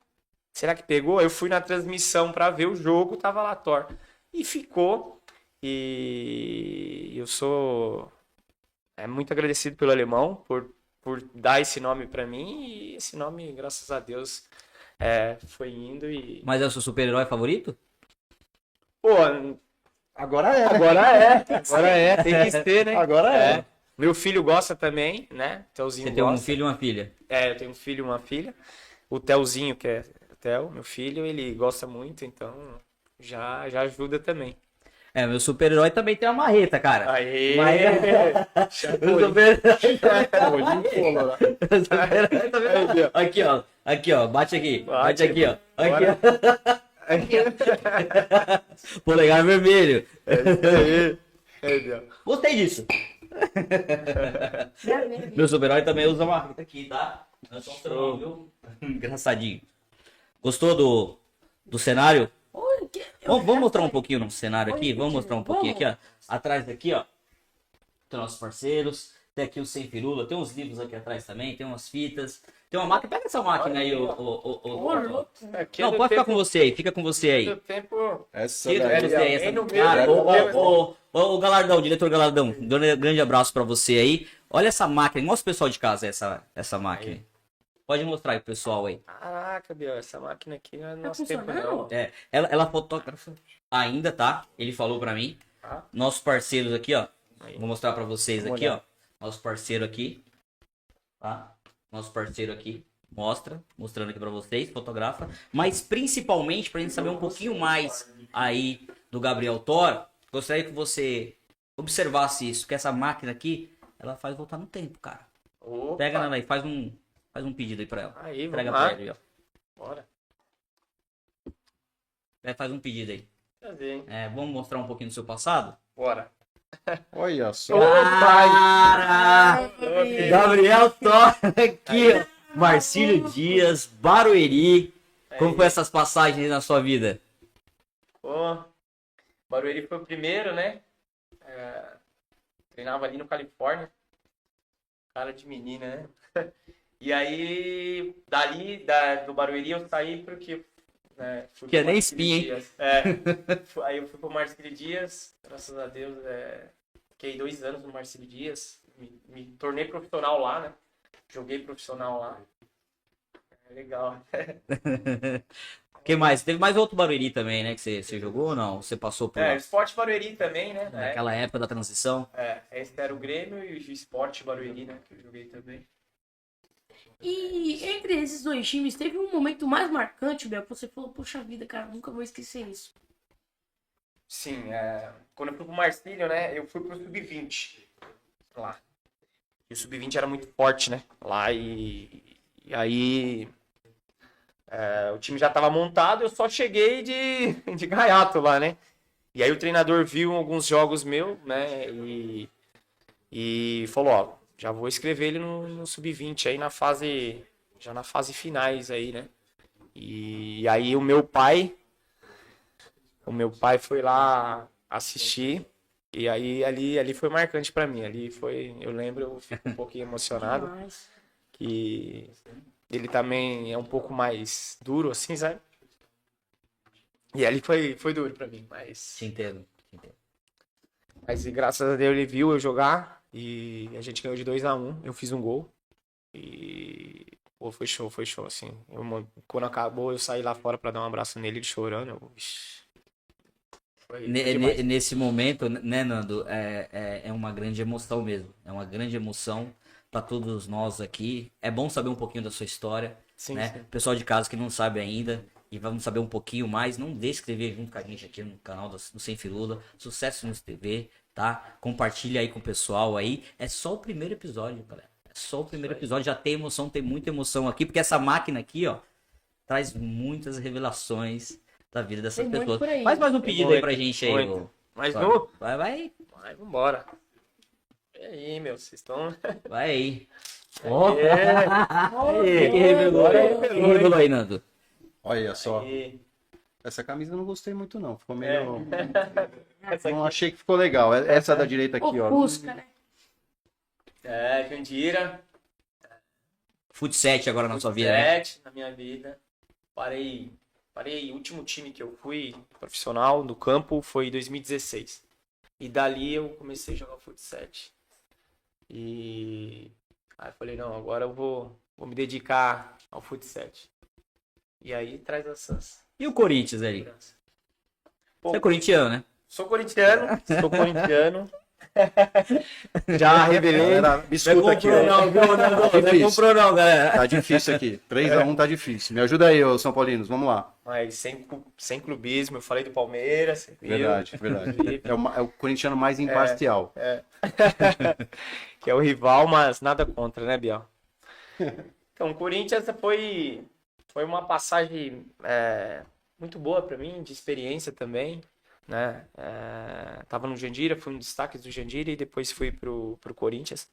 Será que pegou? Aí eu fui na transmissão pra ver o jogo, tava lá Thor. E ficou. E eu sou muito agradecido pelo alemão por dar esse nome pra mim. E esse nome, graças a Deus, foi indo e... Mas é o seu super-herói favorito? Pô, Agora é. agora é, tem que ser, né? Agora é. Meu filho gosta também, né? Telzinho Você tem um gosta. filho e uma filha. Eu tenho um filho e uma filha. O Telzinho, que é o Tel, meu filho, ele gosta muito, então já ajuda também. Meu super-herói também tem uma marreta, cara. Aê! O super-herói também. Aqui, ó. Bate aqui. Bate aqui, ó. Aqui, ó. Polegar vermelho. Gostei disso. Meu super-herói também usa uma marreta aqui, tá? Não é só um trem, viu? Engraçadinho. Gostou do cenário? Olha, Vamos mostrar um pouquinho no cenário aqui? Vamos mostrar um pouquinho aqui, ó. Atrás daqui, ó. Tem nossos parceiros. Tem aqui o Sem Firula. Tem uns livros aqui atrás também. Tem umas fitas. Tem uma máquina. Pega essa máquina aí, ô. Não, pode ficar com você aí. Fica com você aí. Tempo... Essa Fica daí. com você aí. Essa... no Cara, meio, ô, Galardão, diretor Galardão. Grande abraço pra você aí. Olha essa máquina. Mostra o pessoal de casa essa máquina. Pode mostrar aí pro pessoal aí. Caraca, Biel, essa máquina aqui não é do Tá nosso tempo, funcionando? não. Ela fotógrafa ainda, tá? Ele falou pra mim. Ah. Nossos parceiros aqui, ó. Aí. Vou mostrar pra vocês Vamos aqui, olhar. ó. Nosso parceiro aqui. Tá? Nosso parceiro aqui. Mostrando aqui pra vocês, fotografa. Mas principalmente pra gente saber um pouquinho mais aí do Gabriel Thor, gostaria que você observasse isso, que essa máquina aqui, ela faz voltar no tempo, cara. Opa. Pega ela aí, faz um pedido aí pra ela. Aí, vamos Entrega lá. pra ele, ó. Bora. Faz um pedido aí. Prazer, hein? Vamos mostrar um pouquinho do seu passado? Bora. Olha só. Cara! Gabriel Thor aqui, ó. Marcílio Dias, Barueri. Como foi essas passagens aí na sua vida? Pô, Barueri foi o primeiro, né? Treinava ali no Califórnia. Cara de menina, né? E aí, do Barueri eu saí porque... né, fui Que é pro nem Marcílio espinha, hein? Dias. Aí eu fui pro Marcílio Dias, graças a Deus, fiquei 2 anos no Marcílio Dias, me tornei profissional lá, né? Joguei profissional lá. É legal. O que mais? Teve mais outro Barueri também, né? Que você jogou ou não? Você passou por lá? Esporte Barueri também, né? Naquela época da transição? Esse era o Grêmio e o Esporte Barueri, né? Que eu joguei também. E entre esses dois times, teve um momento mais marcante, Bel, que você falou, poxa vida, cara, nunca vou esquecer isso. Sim, quando eu fui pro Marcílio, né? Eu fui pro Sub-20 lá. E o Sub-20 era muito forte, né? Lá e aí o time já tava montado, eu só cheguei de gaiato lá, né? E aí o treinador viu alguns jogos meus, né? E falou, ó, já vou escrever ele no Sub-20 aí na fase finais aí, né? E aí o meu pai foi lá assistir e aí ali foi marcante pra mim. Ali foi, eu lembro, eu fico um pouquinho emocionado Demais. que ele também é um pouco mais duro assim, sabe? E ali foi duro pra mim, Te entendo. mas graças a Deus ele viu eu jogar e a gente ganhou de 2-1. Eu fiz um gol e pô, foi show, assim. Quando acabou, eu saí lá fora pra dar um abraço nele, ele chorando. Foi demais. Nesse momento, né, Nando, é uma grande emoção mesmo. É uma grande emoção para todos nós aqui. É bom saber um pouquinho da sua história, Sim, né? sim. Pessoal de casa que não sabe ainda e vamos saber um pouquinho mais, não deixe de escrever junto com a gente aqui no canal do Sem Firula. Sucesso News TV, tá? Compartilha aí com o pessoal aí. É só o primeiro episódio, galera. É só o primeiro episódio. Já tem emoção, tem muita emoção aqui, porque essa máquina aqui, ó, traz muitas revelações da vida dessas Tem muito pessoas. por aí. Faz mais um Tem pedido muito, aí pra gente aí, muito. ô. Mas Fábio. nu? Vai, Vai, vambora. E aí, meu, vocês estão... vai aí. Ó, Aí, que revelou, agora que revelou, revelou aí, Nando. Olha só. aí. Essa camisa eu não gostei muito, não. Ficou meio. Essa Não aqui. achei que ficou legal. Essa da direita aqui, ó. Ofusca, né? Jandira. Fut 7 agora na sua vida, né? 7 na minha vida. Parei. O último time que eu fui profissional no campo foi em 2016. E dali eu comecei a jogar Fut 7. E aí eu falei, não, agora eu vou me dedicar ao Fut 7. E aí traz essas E o Corinthians aí? lembranças. Você é corintiano, né? Sou corintiano. Já revelei. Galera, me escuta aqui, ó. não, viu, Nando? Não Difícil. comprou não, galera. Tá difícil aqui. 3-1 tá difícil. Me ajuda aí, ô São Paulinos. Vamos lá. Mas sem clubismo, eu falei do Palmeiras. você viu? Verdade. É o corintiano mais imparcial. Que é o rival, mas nada contra, né, Biel? Então, o Corinthians foi uma passagem muito boa para mim, de experiência também, né? Tava no Jandira, fui um destaque do Jandira e depois fui pro Corinthians.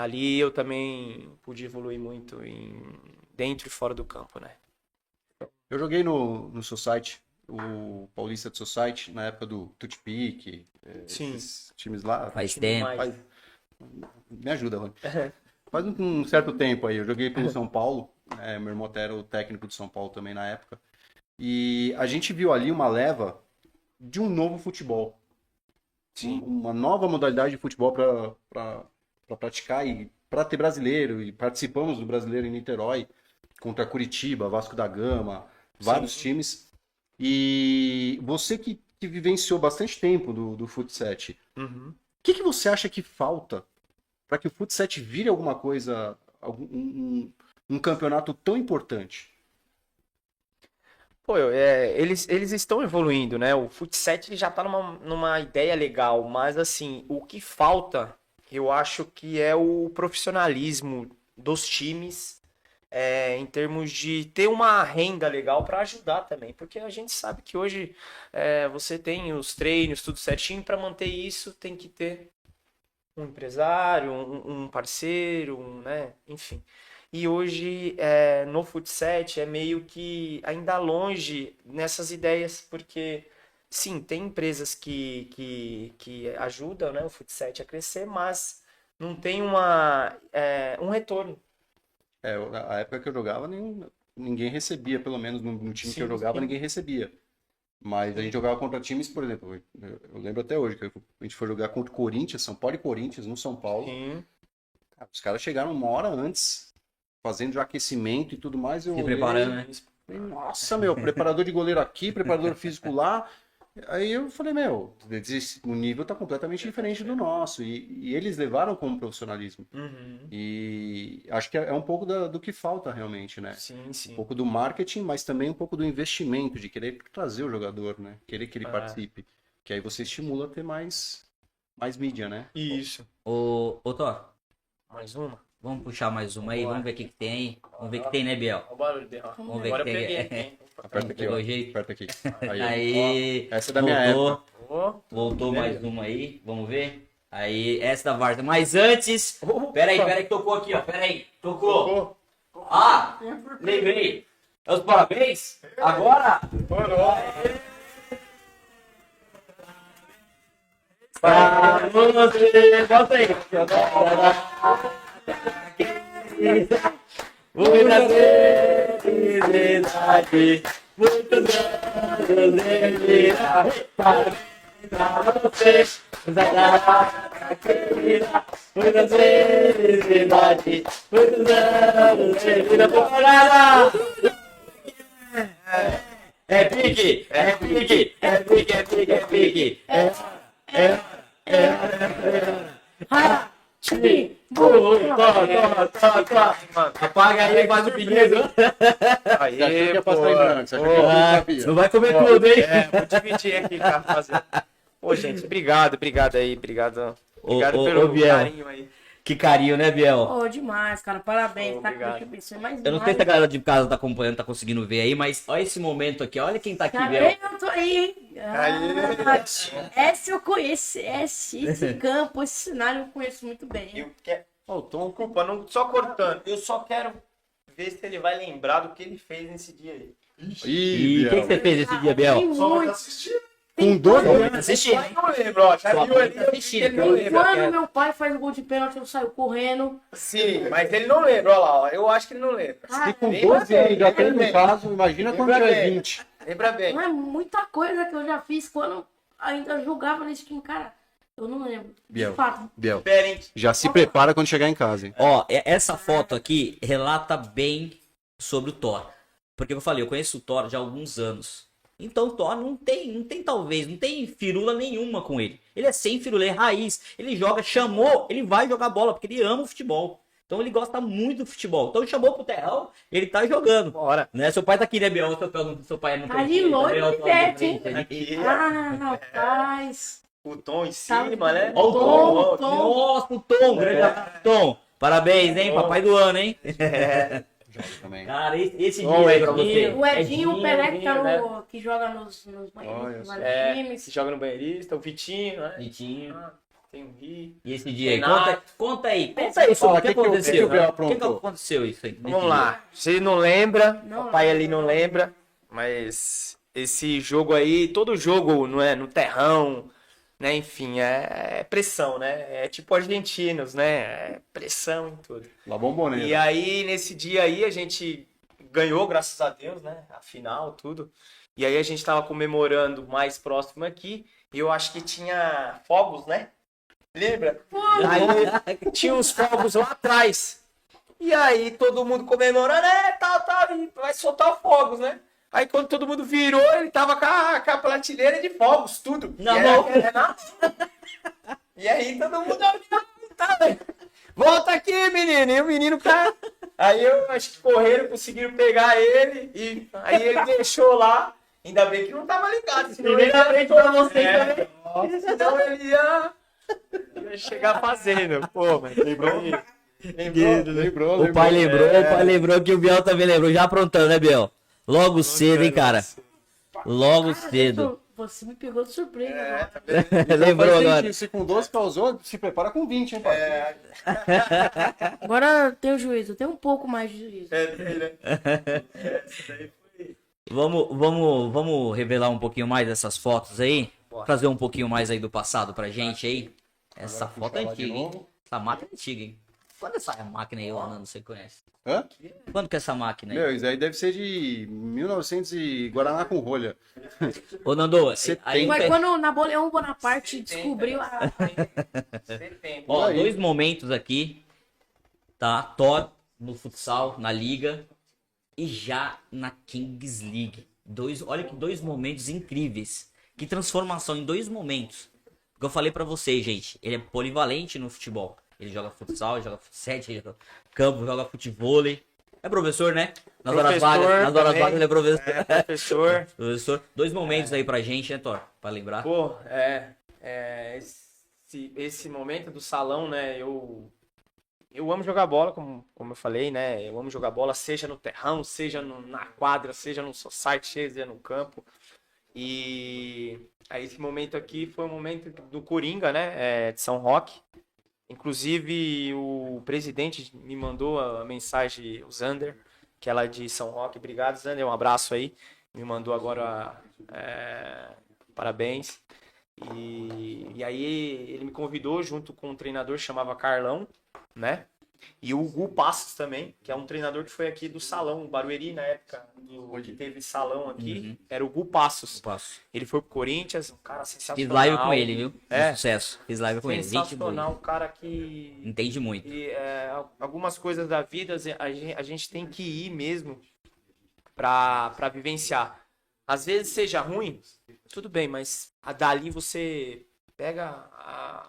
Ali eu também pude evoluir muito dentro e fora do campo, né? Eu joguei no Society, o Paulista do Society, na época do Tutpic, Sim. esses times lá. Faz tempo. Mas, Me ajuda, Rony. Faz um certo tempo aí. Eu joguei pelo São Paulo. Meu irmão até era o técnico do São Paulo também na época. E a gente viu ali uma leva de um novo futebol. Sim. Uma nova modalidade de futebol para praticar e para ter brasileiro. E participamos do brasileiro em Niterói, contra Curitiba, Vasco da Gama, vários times. E você que vivenciou bastante tempo do Fut 7, uhum. o que você acha que falta para que o Fut 7 vire alguma coisa, um campeonato tão importante? Pô, eles estão evoluindo, né? O Fut 7 ele já tá numa ideia legal, mas assim, o que falta, eu acho que é o profissionalismo dos times em termos de ter uma renda legal para ajudar também, porque a gente sabe que hoje você tem os treinos, tudo certinho, para manter isso tem que ter um empresário, um parceiro, né? Enfim. E hoje no Futset é meio que ainda longe nessas ideias, porque sim, tem empresas que ajudam, né, o Futset a crescer, mas não tem um retorno. A época que eu jogava, ninguém recebia, pelo menos no time que eu jogava, ninguém recebia. Mas a gente jogava contra times, por exemplo, eu lembro até hoje que a gente foi jogar contra o Corinthians, São Paulo e Corinthians, no São Paulo. Sim. Cara, os caras chegaram uma hora antes, fazendo já aquecimento e tudo mais. Eu Se olhei, preparando, né? falei, nossa, meu, preparador de goleiro aqui, preparador físico lá. Aí eu falei, meu, o nível tá completamente diferente do nosso. E eles levaram como profissionalismo. Uhum. E acho que é um pouco do que falta realmente, né? Sim, Um sim. pouco do marketing, mas também um pouco do investimento, de querer trazer o jogador, né? Querer que ele participe. Que aí você estimula a ter mais mídia, né? Isso. Ô, Thor, Mais uma? vamos puxar mais uma aí, Bora. vamos ver o que tem aí. Vamos ver o que tem, né, Biel? Olha o barulho dela. Vamos ver Agora o que eu tem. peguei, hein? Aperta aqui, ó. Pegou jeito? Aperta aqui. Aí, Aí, essa é da minha época. voltou mais uma aí, vamos ver. Aí, essa da Varsa. Mas antes, peraí que tocou aqui, ó, peraí, tocou. Ah, lembrei. É os parabéns? Agora? Para você, bota aí. Muita felicidade, muitos anos de vida, parabéns pra você, muita felicidade, muitos anos de vida, parada! É pique, é pique, é pique, é pique, é pique, Apaga aí, faz o pedido. Aí, Você achou que ia passar em branco, você achou que eu não sabia. Não vai comer tudo, hein? vou dividir aqui, cara, rapaziada. Pô, gente, obrigado aí, obrigado Ô, pelo Biel. carinho aí. Que carinho, né, Biel? Oh, demais, cara. Parabéns, Oh, tá? obrigado. Que Deus te abençoe mais Eu não sei se a galera de casa tá acompanhando, tá conseguindo ver aí, mas olha esse momento aqui, olha quem tá aqui, Biel. Eu tô aí, hein? Esse eu conheço, esse campo, esse cenário eu conheço muito bem. Eu quero... Ô, Tom, culpa, não só cortando. Eu só quero ver se ele vai lembrar do que ele fez nesse dia aí. E o que você fez esse dia, Tem Biel? muito. Com 12 anos. Assistindo. Eu não lembro, ó. Já Só viu ali, tá assistindo, ele não lembra. Quando meu pai faz o gol de pênalti, eu saio correndo. Sim, mas ele não lembra, olha lá, ó. Eu acho que ele não lembra. Se com Lembra 12 anos já bem, tem lembra no bem. caso, imagina quando Lembra tiver bem. 20. Lembra bem. Não é muita coisa que eu já fiz quando ainda jogava nesse time, cara. Eu não lembro. Biel. De fato. Biel, Pera, hein? já se prepara quando chegar em casa, hein? Ó, essa foto aqui relata bem sobre o Thor. Porque eu falei, eu conheço o Thor já há alguns anos. Então o Thor não tem firula nenhuma com ele. Ele é sem firula, ele é raiz. Ele joga, chamou, ele vai jogar bola, porque ele ama o futebol. Então ele gosta muito do futebol. Então chamou pro terrão, ele tá jogando. Bora. Né? Seu pai tá aqui, né, Biel? Seu pai não Tá ali longe, Biel, pivete, hein? Aqui, Ah, rapaz. o Tom em cima, né? Ó o Tom, Tom, Tom. Nossa, o Tom, grande abraço, Tom. Parabéns, hein? Papai do ano, hein? Joga também. Cara, esse Ó, dia aí pra você. Edinho. O Edinho, o Pelé, que, tá né? que joga nos banheiros, Olha nos só. vários times. Se joga no banheirista, o Vitinho, né? Vitinho. Tem o Gui. E esse dia aí? Renato. Conta aí sobre Fala, o que que que o aconteceu. Biel O que aprontou? aconteceu isso aí? nesse Vamos lá. Se não lembra, Não o pai lembro. ali não lembra, mas esse jogo aí, todo jogo não é no terrão, né? Enfim, é pressão, né? É tipo argentinos, né? É pressão em tudo. La Bombonera. E aí, nesse dia aí, a gente ganhou, graças a Deus, né? A final, tudo. E aí a gente tava comemorando mais próximo aqui. E eu acho que tinha fogos, né? Lembra? Aí tinha uns fogos lá atrás. E aí todo mundo comemorando, tal, e vai soltar fogos, né? Aí quando todo mundo virou, ele tava com a prateleira de fogos, tudo. Na E mão. aí, e aí todo mundo tá, velho. Volta aqui, menino. E o menino, cara. Aí eu acho que correram, conseguiram pegar ele. E aí ele deixou lá. Ainda bem que não tava ligado. Senão ele ia frente pra você também. Senão ele ia chegar fazendo. Pô, mas lembrou aí. Lembrou. O pai lembrou que o Biel também lembrou. Já aprontando, né, Biel? Logo cedo, hein, cara? Logo Cara, cedo. você me pegou de surpresa. agora. Lembrou agora. Se com 12 causou, se prepara com 20, hein, pai? Agora eu tenho juízo, eu tenho um pouco mais de juízo. Vamos revelar um pouquinho mais dessas fotos aí? Bora. Trazer um pouquinho mais aí do passado pra gente aí. Essa Agora foto é puxar lá de antiga, hein? novo. Essa máquina é antiga, hein? Quando essa máquina aí, Nando, você conhece? Hã? Quando que é essa máquina aí? Meu, isso aí deve ser de 1900 e Guaraná com rolha. Ô, Nando, aí, 70. Foi quando Napoleão Bonaparte descobriu a. ó, Aí. 2 momentos aqui, tá? Thor no futsal, na liga e já na Kings League. Olha que 2 momentos incríveis. Que transformação em 2 momentos. Porque eu falei pra vocês, gente, ele é polivalente no futebol. Ele joga futsal, ele joga futsal, ele joga campo, joga futevôlei. É professor, né? Nas horas vagas também. ele é professor. Professor. Professor, 2 momentos aí pra gente, né, Thor? Pra lembrar. Pô, esse momento do salão, né? Eu amo jogar bola, como eu falei, né? Eu amo jogar bola, seja no terrão, seja na quadra, seja no society, seja no campo. E aí esse momento aqui foi o momento do Coringa, né? De São Roque. Inclusive o presidente me mandou a mensagem, o Zander, que é lá de São Roque. Obrigado, Zander, um abraço aí. Me mandou agora parabéns. E aí ele me convidou junto com um treinador que chamava Carlão, né? E o Gu Passos também, que é um treinador que foi aqui do salão, Barueri, na época que teve salão aqui, era o Gu Passos. Passo. Ele foi pro Corinthians, um cara Fiz sensacional. live com ele, viu? É. Um sucesso. Fiz live com ele. Gente Sensacional, boa. um cara que... Entende muito. E, algumas coisas da vida a gente tem que ir mesmo pra vivenciar. Às vezes seja ruim, tudo bem, mas dali você pega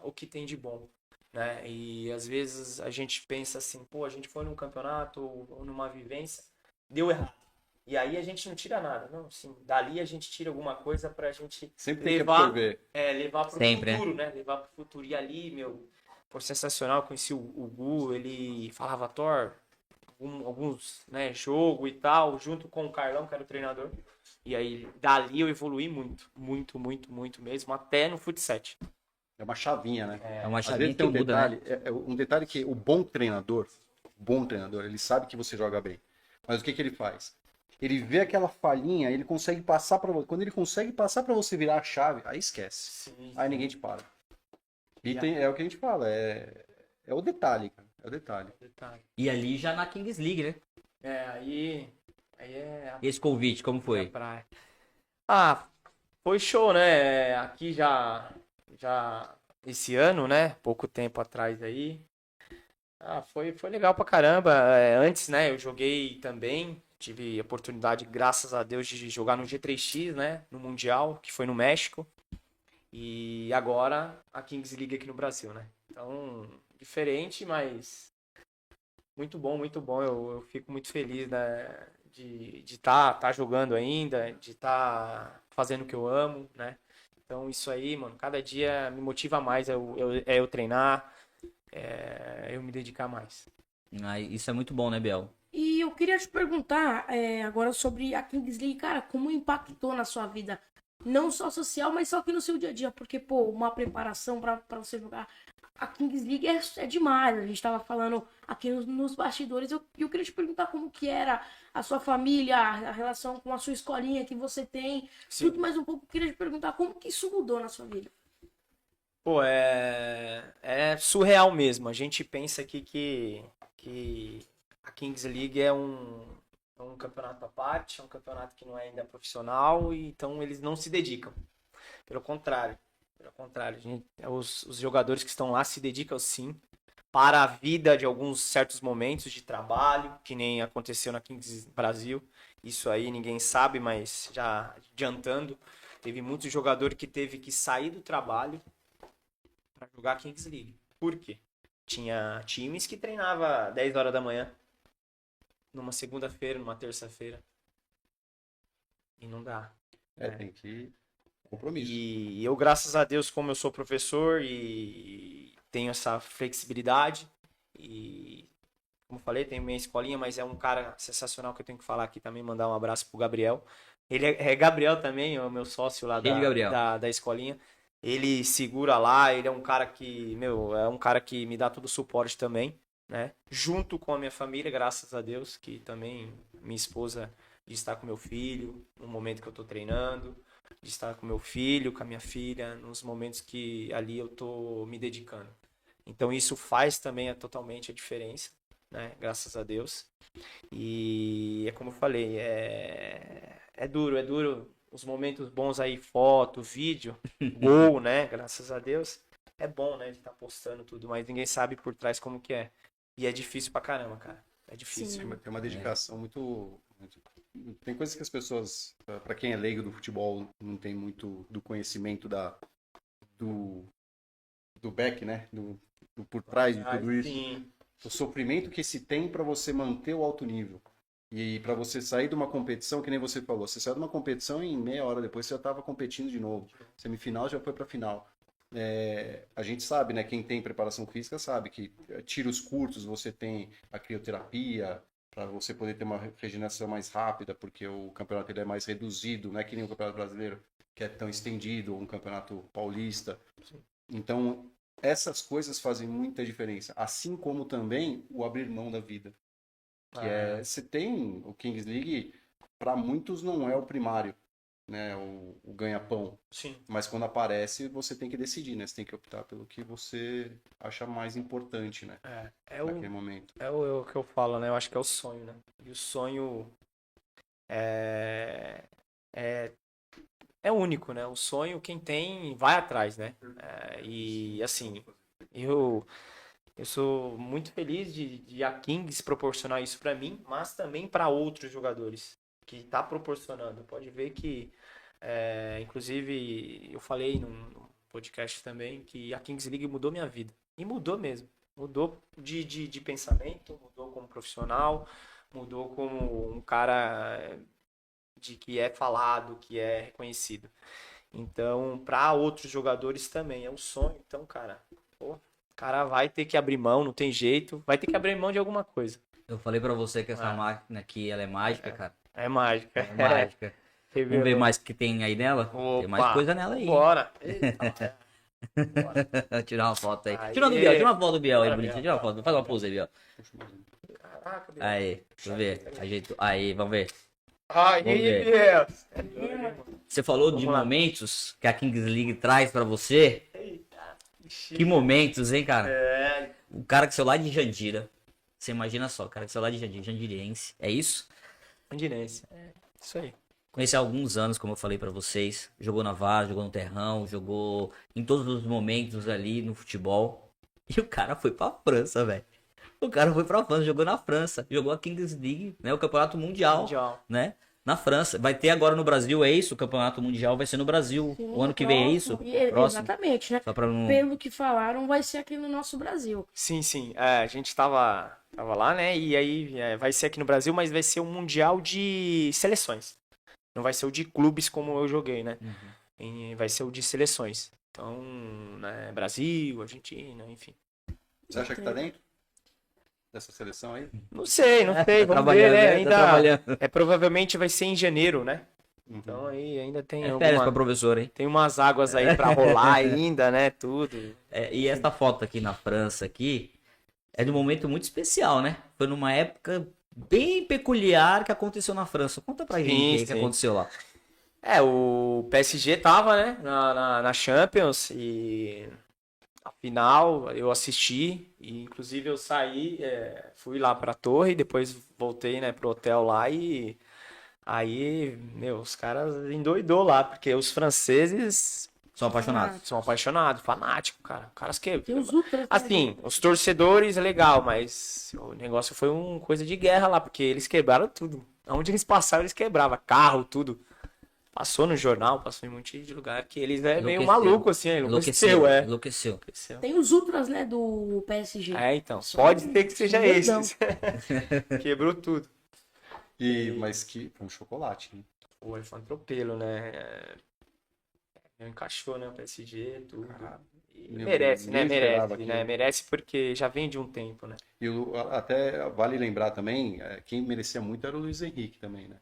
o que tem de bom, né? E às vezes a gente pensa assim, pô, a gente foi num campeonato ou numa vivência, deu errado. E aí a gente não tira nada, não, assim, dali a gente tira alguma coisa pra gente Sempre tem que levar, absorver. levar pro Sempre, futuro, né? Levar pro futuro. E ali, meu, foi sensacional, conheci o Gu, ele falava Thor, alguns, né, jogo e tal, junto com o Carlão, que era o treinador. E aí, dali eu evoluí muito mesmo, até no futsal. É uma chavinha, né? É uma Às chavinha vezes que tem um muda, detalhe, né? um detalhe que o bom treinador, ele sabe que você joga bem. Mas o que ele faz? Ele vê aquela falhinha, ele consegue passar para você. Quando ele consegue passar para você virar a chave, aí esquece. Sim. Aí ninguém te para. E é o que a gente fala, é o detalhe, cara. É o detalhe. Detalhe. E ali já na Kings League, né? Aí é E esse convite, como a foi? praia. Foi show, né? Aqui já esse ano, né? Pouco tempo atrás aí. Foi legal pra caramba. Antes, né? Eu joguei também. Tive a oportunidade, graças a Deus, de jogar no G3X, né? No Mundial, que foi no México. E agora a Kings League aqui no Brasil, né? Então, diferente, mas muito bom, muito bom. Eu fico muito feliz, né? De tá jogando ainda, de estar fazendo o que eu amo, né? Então isso aí, mano, cada dia me motiva mais eu treinar, eu me dedicar mais. Isso é muito bom, né, Biel? E eu queria te perguntar agora sobre a Kings League, cara, como impactou na sua vida? Não só social, mas só que no seu dia a dia. Porque, pô, uma preparação pra você jogar a Kings League é demais. A gente tava falando aqui nos bastidores. Eu queria te perguntar como que era a sua família, a relação com a sua escolinha que você tem. Sim. Tudo mais um pouco. Eu queria te perguntar como que isso mudou na sua vida. Pô, é surreal mesmo. A gente pensa aqui que a Kings League é um campeonato à parte, é um campeonato que não é ainda profissional, e então eles não se dedicam. Pelo contrário, os jogadores que estão lá se dedicam sim para a vida de alguns certos momentos de trabalho, que nem aconteceu na Kings Brasil. Isso aí ninguém sabe, mas já adiantando, teve muito jogador que teve que sair do trabalho para jogar a Kings League. Por quê? Tinha times que treinava 10 horas da manhã, numa segunda-feira, numa terça-feira. E não dá. Tem que... Compromisso. E eu, graças a Deus, como eu sou professor e tenho essa flexibilidade, E, como eu falei, tem minha escolinha, mas é um cara sensacional que eu tenho que falar aqui também, mandar um abraço pro Gabriel. Ele é Gabriel também, é o meu sócio lá Cheio de Gabriel. da escolinha. Ele segura lá, ele é um cara que, é um cara que me dá todo o suporte também, né? Junto com a minha família, graças a Deus, que também minha esposa de estar com meu filho no momento que eu tô treinando, de estar com meu filho, com a minha filha, nos momentos que ali eu tô me dedicando. Então isso faz também totalmente a diferença, né? Graças a Deus. E é como eu falei, é duro os momentos bons aí, foto, vídeo, gol, né? Graças a Deus. É bom, né, de estar postando tudo, mas ninguém sabe por trás como que é. E é difícil pra caramba, cara. É difícil. Tem uma dedicação muito. Tem coisas que as pessoas, para quem é leigo do futebol, não tem muito do conhecimento do back, né? Do por trás de tudo isso. Sim. O sofrimento que se tem para você manter o alto nível. E para você sair de uma competição, que nem você falou, você saiu de uma competição e em meia hora depois você já estava competindo de novo. Semifinal já foi para final. A gente sabe, né? Quem tem preparação física sabe que tiros curtos você tem a crioterapia para você poder ter uma regeneração mais rápida, porque o campeonato ele é mais reduzido, não é que nem o Campeonato Brasileiro, que é tão estendido, ou um campeonato paulista. Então, essas coisas fazem muita diferença, assim como também o abrir mão da vida. Você tem o Kings League, para muitos não é o primário, né, o ganha-pão. Sim. Mas quando aparece, você tem que decidir, né? Você tem que optar pelo que você acha mais importante, né? Naquele momento. É o que eu falo, né? Eu acho que é o sonho, né? E o sonho é único, né? O sonho, quem tem, vai atrás, né? E assim, eu sou muito feliz de a Kings proporcionar isso pra mim, mas também para outros jogadores que tá proporcionando. Pode ver que, inclusive, eu falei num podcast também que a Kings League mudou minha vida. E mudou mesmo. Mudou de pensamento, mudou como profissional, mudou como um cara que é falado, que é reconhecido. Então, para outros jogadores também é um sonho. Então, cara, o cara vai ter que abrir mão, não tem jeito. Vai ter que abrir mão de alguma coisa. Eu falei pra você que essa máquina aqui, ela é mágica, cara. É mágica. É mágica. Vamos ver mais o que tem aí nela? Tem mais coisa nela aí. Bora. Tirar uma foto aí. Aê. Tira uma foto do Biel aí, Bora, bonitinho. Biel. Tira uma foto. Faz uma pose aí, Biel. Caraca, Biel. Aí, deixa eu ver. Ajeitou. Aí, vamos ver. Ai, Vamos ver. Biel. Você falou de Vamos lá. momentos que a Kings League traz pra você. Que momentos, hein, cara? O cara que saiu lá de Jandira. Você imagina só, o cara que saiu lá de Jandira, jandiriense. É isso? Andinense. Isso aí. Conheci há alguns anos, como eu falei pra vocês. Jogou na VAR, jogou no Terrão, jogou em todos os momentos ali no futebol. E o cara foi pra França, velho. O cara foi pra França, jogou na França. Jogou a Kings League, né? O Campeonato Mundial, né? Na França. Vai ter agora no Brasil, é isso? O Campeonato Mundial vai ser no Brasil. Sim, o ano que vem é isso? Próximo. Exatamente, né? Só pra não... Pelo que falaram, vai ser aqui no nosso Brasil. Sim. A gente tava lá, né? E aí vai ser aqui no Brasil, mas vai ser um mundial de seleções. Não vai ser o de clubes como eu joguei, né? E vai ser o de seleções. Então, né, Brasil, Argentina, enfim. Você acha que tá dentro dessa seleção aí? Não sei, vamos trabalhando, ver, né? Tá Ainda trabalhando. provavelmente vai ser em janeiro, né? Então aí ainda tem Férias pra professor, hein? tem umas águas aí pra rolar ainda, né? Tudo. E essa foto aqui na França aqui é de um momento muito especial, né? Foi numa época bem peculiar que aconteceu na França. Conta pra gente aí o que aconteceu lá. O PSG tava, né, na Champions e a final eu assisti e inclusive eu saí, fui lá pra torre, depois voltei, né, pro hotel lá e aí, os caras endoidou lá, porque os franceses São apaixonados. são apaixonados, fanáticos, cara. Caras que Tem os ultras. assim, os torcedores é legal, mas o negócio foi uma coisa de guerra lá, porque eles quebraram tudo. Onde eles passaram, eles quebravam carro, tudo. Passou no jornal, passou em um monte de lugar que eles é meio maluco, assim, enlouqueceu. Enlouqueceu. Tem os ultras, né, do PSG. Então, pode ser que seja Doidão. esses. Quebrou tudo. Mas que foi um chocolate, né? Foi um atropelo, né? Encaixou, né, o PSG, tudo. merece, né? Nem esperava Merece, né? aquilo. Merece porque já vem de um tempo, né? Até vale lembrar também, quem merecia muito era o Luiz Henrique também, né?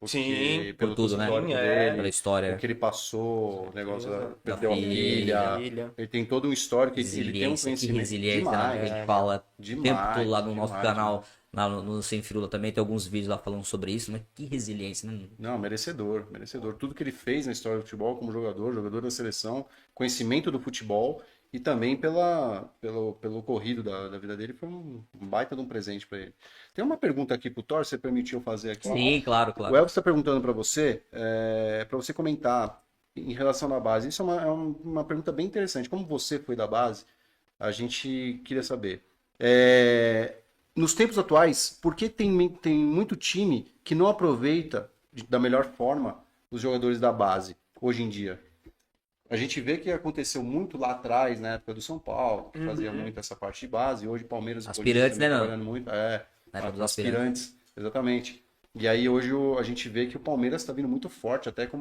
Porque Sim, por tudo, né? histórico É. dele, Pela o história, que ele passou, o negócio certeza. perdeu a filha. filha, ele tem todo um histórico, ele tem um resiliência, que conhecimento resiliência, né? Que a demais, gente fala o tempo todo lá no nosso demais, canal, lá no Sem Firula também, tem alguns vídeos lá falando sobre isso, né? Que resiliência, né? Não, merecedor, merecedor. Tudo que ele fez na história do futebol como jogador, jogador da seleção, conhecimento do futebol e também pelo corrido da vida dele, foi um baita de um presente para ele. Tem uma pergunta aqui pro Thor, você permitiu fazer aqui? Sim, claro, O claro. Elvis está perguntando para você comentar em relação à base. Isso uma pergunta bem interessante. Como você foi da base, a gente queria saber. Nos tempos atuais, por que tem muito time que não aproveita da melhor forma os jogadores da base hoje em dia? A gente vê que aconteceu muito lá atrás, na época do São Paulo, que fazia muito essa parte de base. Hoje o Palmeiras e o Aspirantes, Corinthians também né, não? trabalhando muito. Na época dos Aspirantes, exatamente. E aí hoje a gente vê que o Palmeiras está vindo muito forte, até com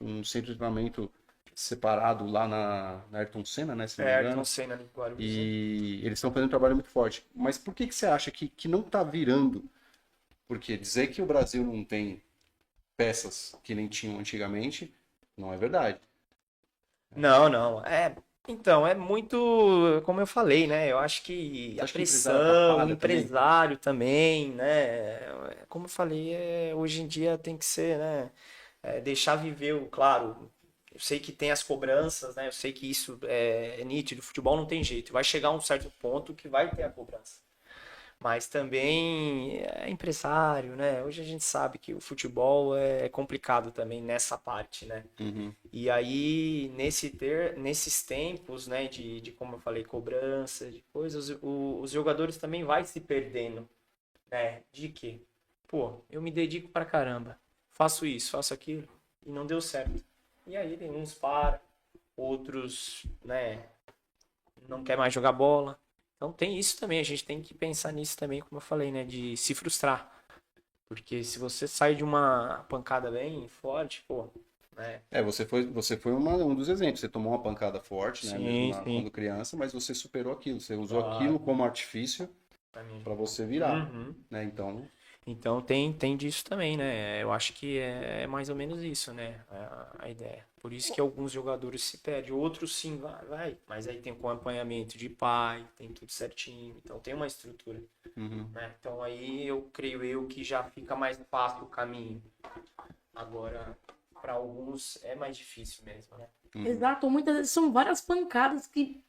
um centro de treinamento separado lá na Ayrton Senna, né? Se não me engano. Ayrton Senna ali, Guarulhos. E eles estão fazendo um trabalho muito forte. Mas por que você acha que não está virando? Porque dizer que o Brasil não tem peças que nem tinham antigamente, não é verdade. Não. Então, é muito, como eu falei, né? Eu acho que a Acho que o pressão, empresário o atrapalha empresário também, né? Como eu falei, hoje em dia tem que ser, né? Deixar viver, claro. Eu sei que tem as cobranças, né? Eu sei que isso é nítido. Futebol não tem jeito. Vai chegar um certo ponto que vai ter a cobrança. Mas também é empresário, né? Hoje a gente sabe que o futebol é complicado também nessa parte, né? Uhum. E aí, nesses tempos, né, de como eu falei, cobrança, de coisas, os jogadores também vai se perdendo, né? De que, pô, eu me dedico pra caramba, faço isso, faço aquilo, e não deu certo. E aí, tem uns para, outros, né, não quer mais jogar bola. Então tem isso também, a gente tem que pensar nisso também, como eu falei, né, de se frustrar. Porque se você sai de uma pancada bem forte, pô, né? Você foi um dos exemplos. Você tomou uma pancada forte, né? Sim, Mesmo sim. quando criança, mas você superou aquilo. Você usou Claro. aquilo como artifício Pra mim. para você virar, Uhum. né? Então, Então tem disso também, né? Eu acho que é mais ou menos isso, né? A ideia. Por isso que alguns jogadores se perdem. Outros sim, vai. Mas aí tem acompanhamento de pai, tem tudo certinho. Então tem uma estrutura, né? Então aí eu creio que já fica mais fácil o caminho. Agora, para alguns é mais difícil mesmo, né? Exato, muitas vezes são várias pancadas que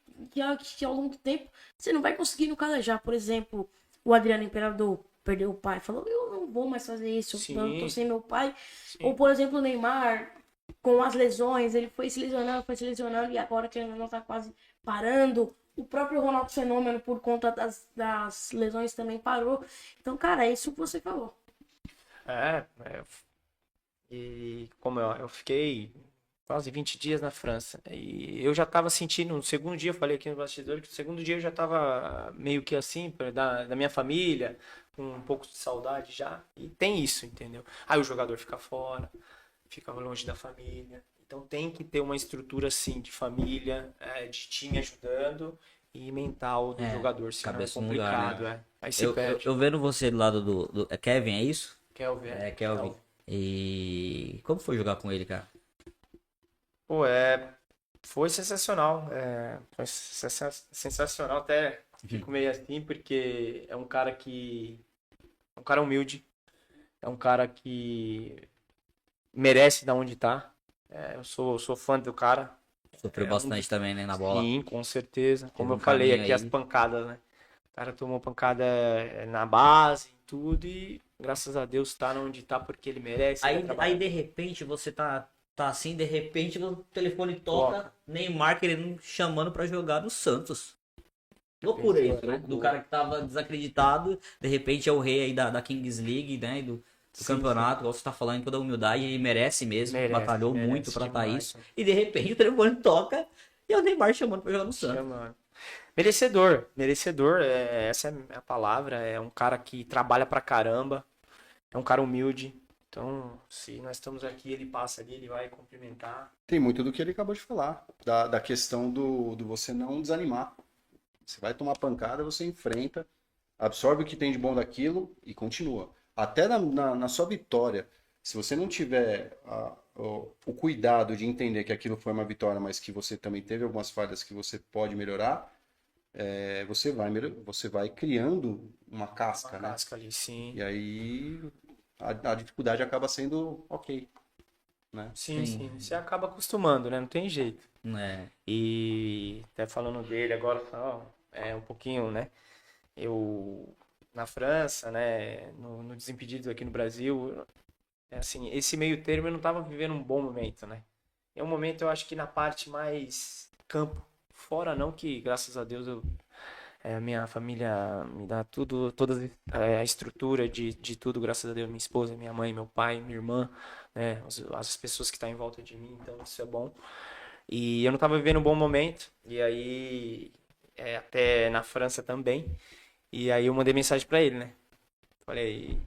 ao longo do tempo você não vai conseguindo calejar. Por exemplo, o Adriano Imperador perdeu o pai, falou, eu não vou mais fazer isso, Sim. eu tô sem meu pai. Sim. Ou, por exemplo, o Neymar, com as lesões, ele foi se lesionando e agora que ele não tá quase parando. O próprio Ronaldo Fenômeno, por conta das lesões, também parou. Então, cara, é isso que você falou. E como eu fiquei quase 20 dias na França. E eu já estava sentindo, no segundo dia, eu falei aqui no bastidor, que no segundo dia eu já estava meio que assim, da minha família, com um pouco de saudade já. E tem isso, entendeu? Aí o jogador fica fora, fica longe da família. Então tem que ter uma estrutura assim de família, de time ajudando e mental do jogador, senão é cabeça no complicado. lugar, né? Aí se perde. Eu vendo você do lado do é Kevin, é isso? Kelvin, É, Kelvin. E como foi jogar com ele, cara? Pô, foi sensacional. Foi sensacional. Até fico meio assim, porque é um cara humilde. É um cara que merece da onde tá. Eu sou fã do cara. Sofreu bastante também, né, na bola. Sim, com certeza. Como Teve eu falei caminho aqui, as aí. pancadas, né? O cara tomou pancada na base, em tudo, e graças a Deus tá onde tá porque ele merece. vai Aí trabalhar. de repente você tá assim, de repente o telefone toca, Neymar querendo chamando pra jogar no Santos. Loucura isso, né? Do cara que tava desacreditado, de repente é o rei aí da Kings League, né? Do campeonato, igual você tá falando com toda a humildade, ele merece mesmo, batalhou muito pra estar demais, isso. né? E de repente o telefone toca e é o Neymar chamando pra jogar no Santos. Chama. Merecedor, essa é a palavra. É um cara que trabalha pra caramba, é um cara humilde. Então, se nós estamos aqui, ele passa ali, ele vai cumprimentar. Tem muito do que ele acabou de falar, da questão do você não desanimar. Você vai tomar pancada, você enfrenta, absorve o que tem de bom daquilo e continua. Até na sua vitória, se você não tiver o cuidado de entender que aquilo foi uma vitória, mas que você também teve algumas falhas que você pode melhorar, você vai criando uma casca, Uma né? casca ali, sim. E aí a dificuldade acaba sendo ok, né? Sim, Sim. sim. Você acaba acostumando, né? Não tem jeito. É. E até falando dele agora, só, um pouquinho, né? Eu, na França, né? No Desimpedidos aqui no Brasil, assim, esse meio termo eu não tava vivendo um bom momento, né? É um momento, eu acho que na parte mais campo. Fora não que, graças a Deus, a minha família me dá tudo, toda a estrutura de tudo, graças a Deus, minha esposa, minha mãe, meu pai, minha irmã, né? As pessoas que estão em volta de mim, então isso é bom. E eu não tava vivendo um bom momento, e aí, até na França também, e aí eu mandei mensagem pra ele, né? Falei,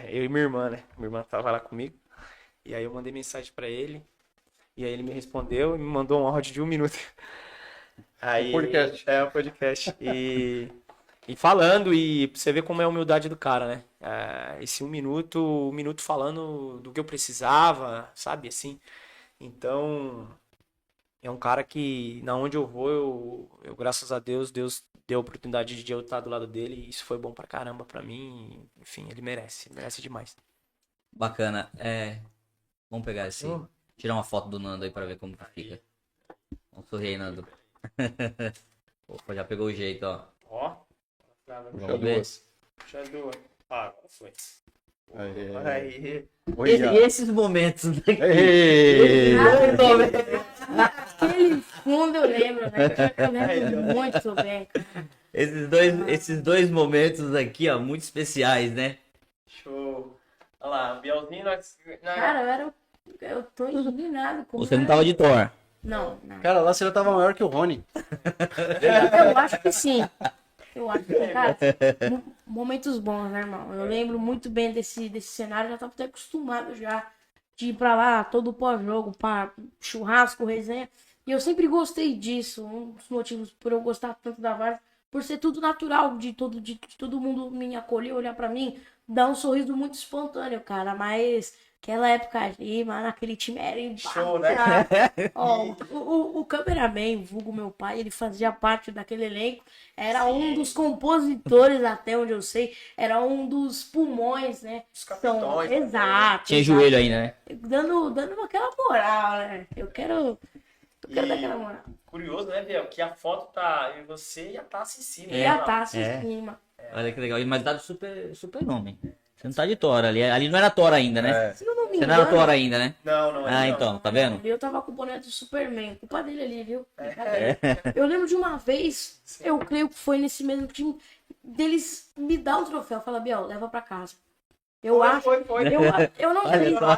eu e minha irmã, né? Minha irmã tava lá comigo, e aí eu mandei mensagem pra ele, e aí ele me respondeu e me mandou um áudio de 1 minuto. Aí, podcast. um podcast. E falando, e pra você ver como é a humildade do cara, né? Esse 1 minuto falando do que eu precisava, sabe? Assim. Então, é um cara que, na onde eu vou, eu graças a Deus, Deus deu a oportunidade de eu estar do lado dele, e isso foi bom pra caramba pra mim. Enfim, ele merece demais. Bacana. Vamos pegar esse. Hum. Tirar uma foto do Nando aí pra ver como que fica. Vamos sorrir aí, Nando. Opa, já pegou o jeito, ó. Ó. Vamos ver. Puxa duas. Agora foi. Aí. Aí. Esses momentos, né? Ei! Aquele fundo eu lembro, né? Eu lembro muito bem, cara. Esses dois momentos aqui, ó, muito especiais, né? Show. Olha lá, Bielzinho, Cara, eu tô indignado com Você não tava de Thor. Não. Cara, lá você já tava maior que o Rony. Eu acho que sim. Eu acho que, cara, momentos bons, né, irmão? Eu lembro muito bem desse cenário, já tava até acostumado já de ir pra lá todo pós-jogo, pra churrasco, resenha. E eu sempre gostei disso. Um dos motivos por eu gostar tanto da Várzea, por ser tudo natural, de todo mundo me acolher, olhar pra mim, dar um sorriso muito espontâneo, cara. Mas aquela época ali, mano, aquele time era Show, né? Ó, o cameraman, vulgo meu pai, ele fazia parte daquele elenco, era um dos compositores, até onde eu sei, era um dos pulmões, né? Os capitões. Então, exato. Tinha exato. joelho aí, né? Dando aquela moral, né? Eu quero dar aquela moral. Curioso, né, Biel? Que a foto tá eu e você e a taça em cima. E a né? taça É. em cima. Olha que legal. Mas dá super nome. Você não tá de Thor ali. Ali não era Thor ainda, né? Se eu não me Você não era Thor engano, ainda, né? Não, Ah, não. então, tá vendo? eu tava com o boné do Superman. Culpa dele ali, viu? Eu lembro de uma vez, eu creio que foi nesse mesmo time, deles me dar o troféu. Fala, Biel, leva pra casa. Eu acho. Foi. Eu não Olha sei. só.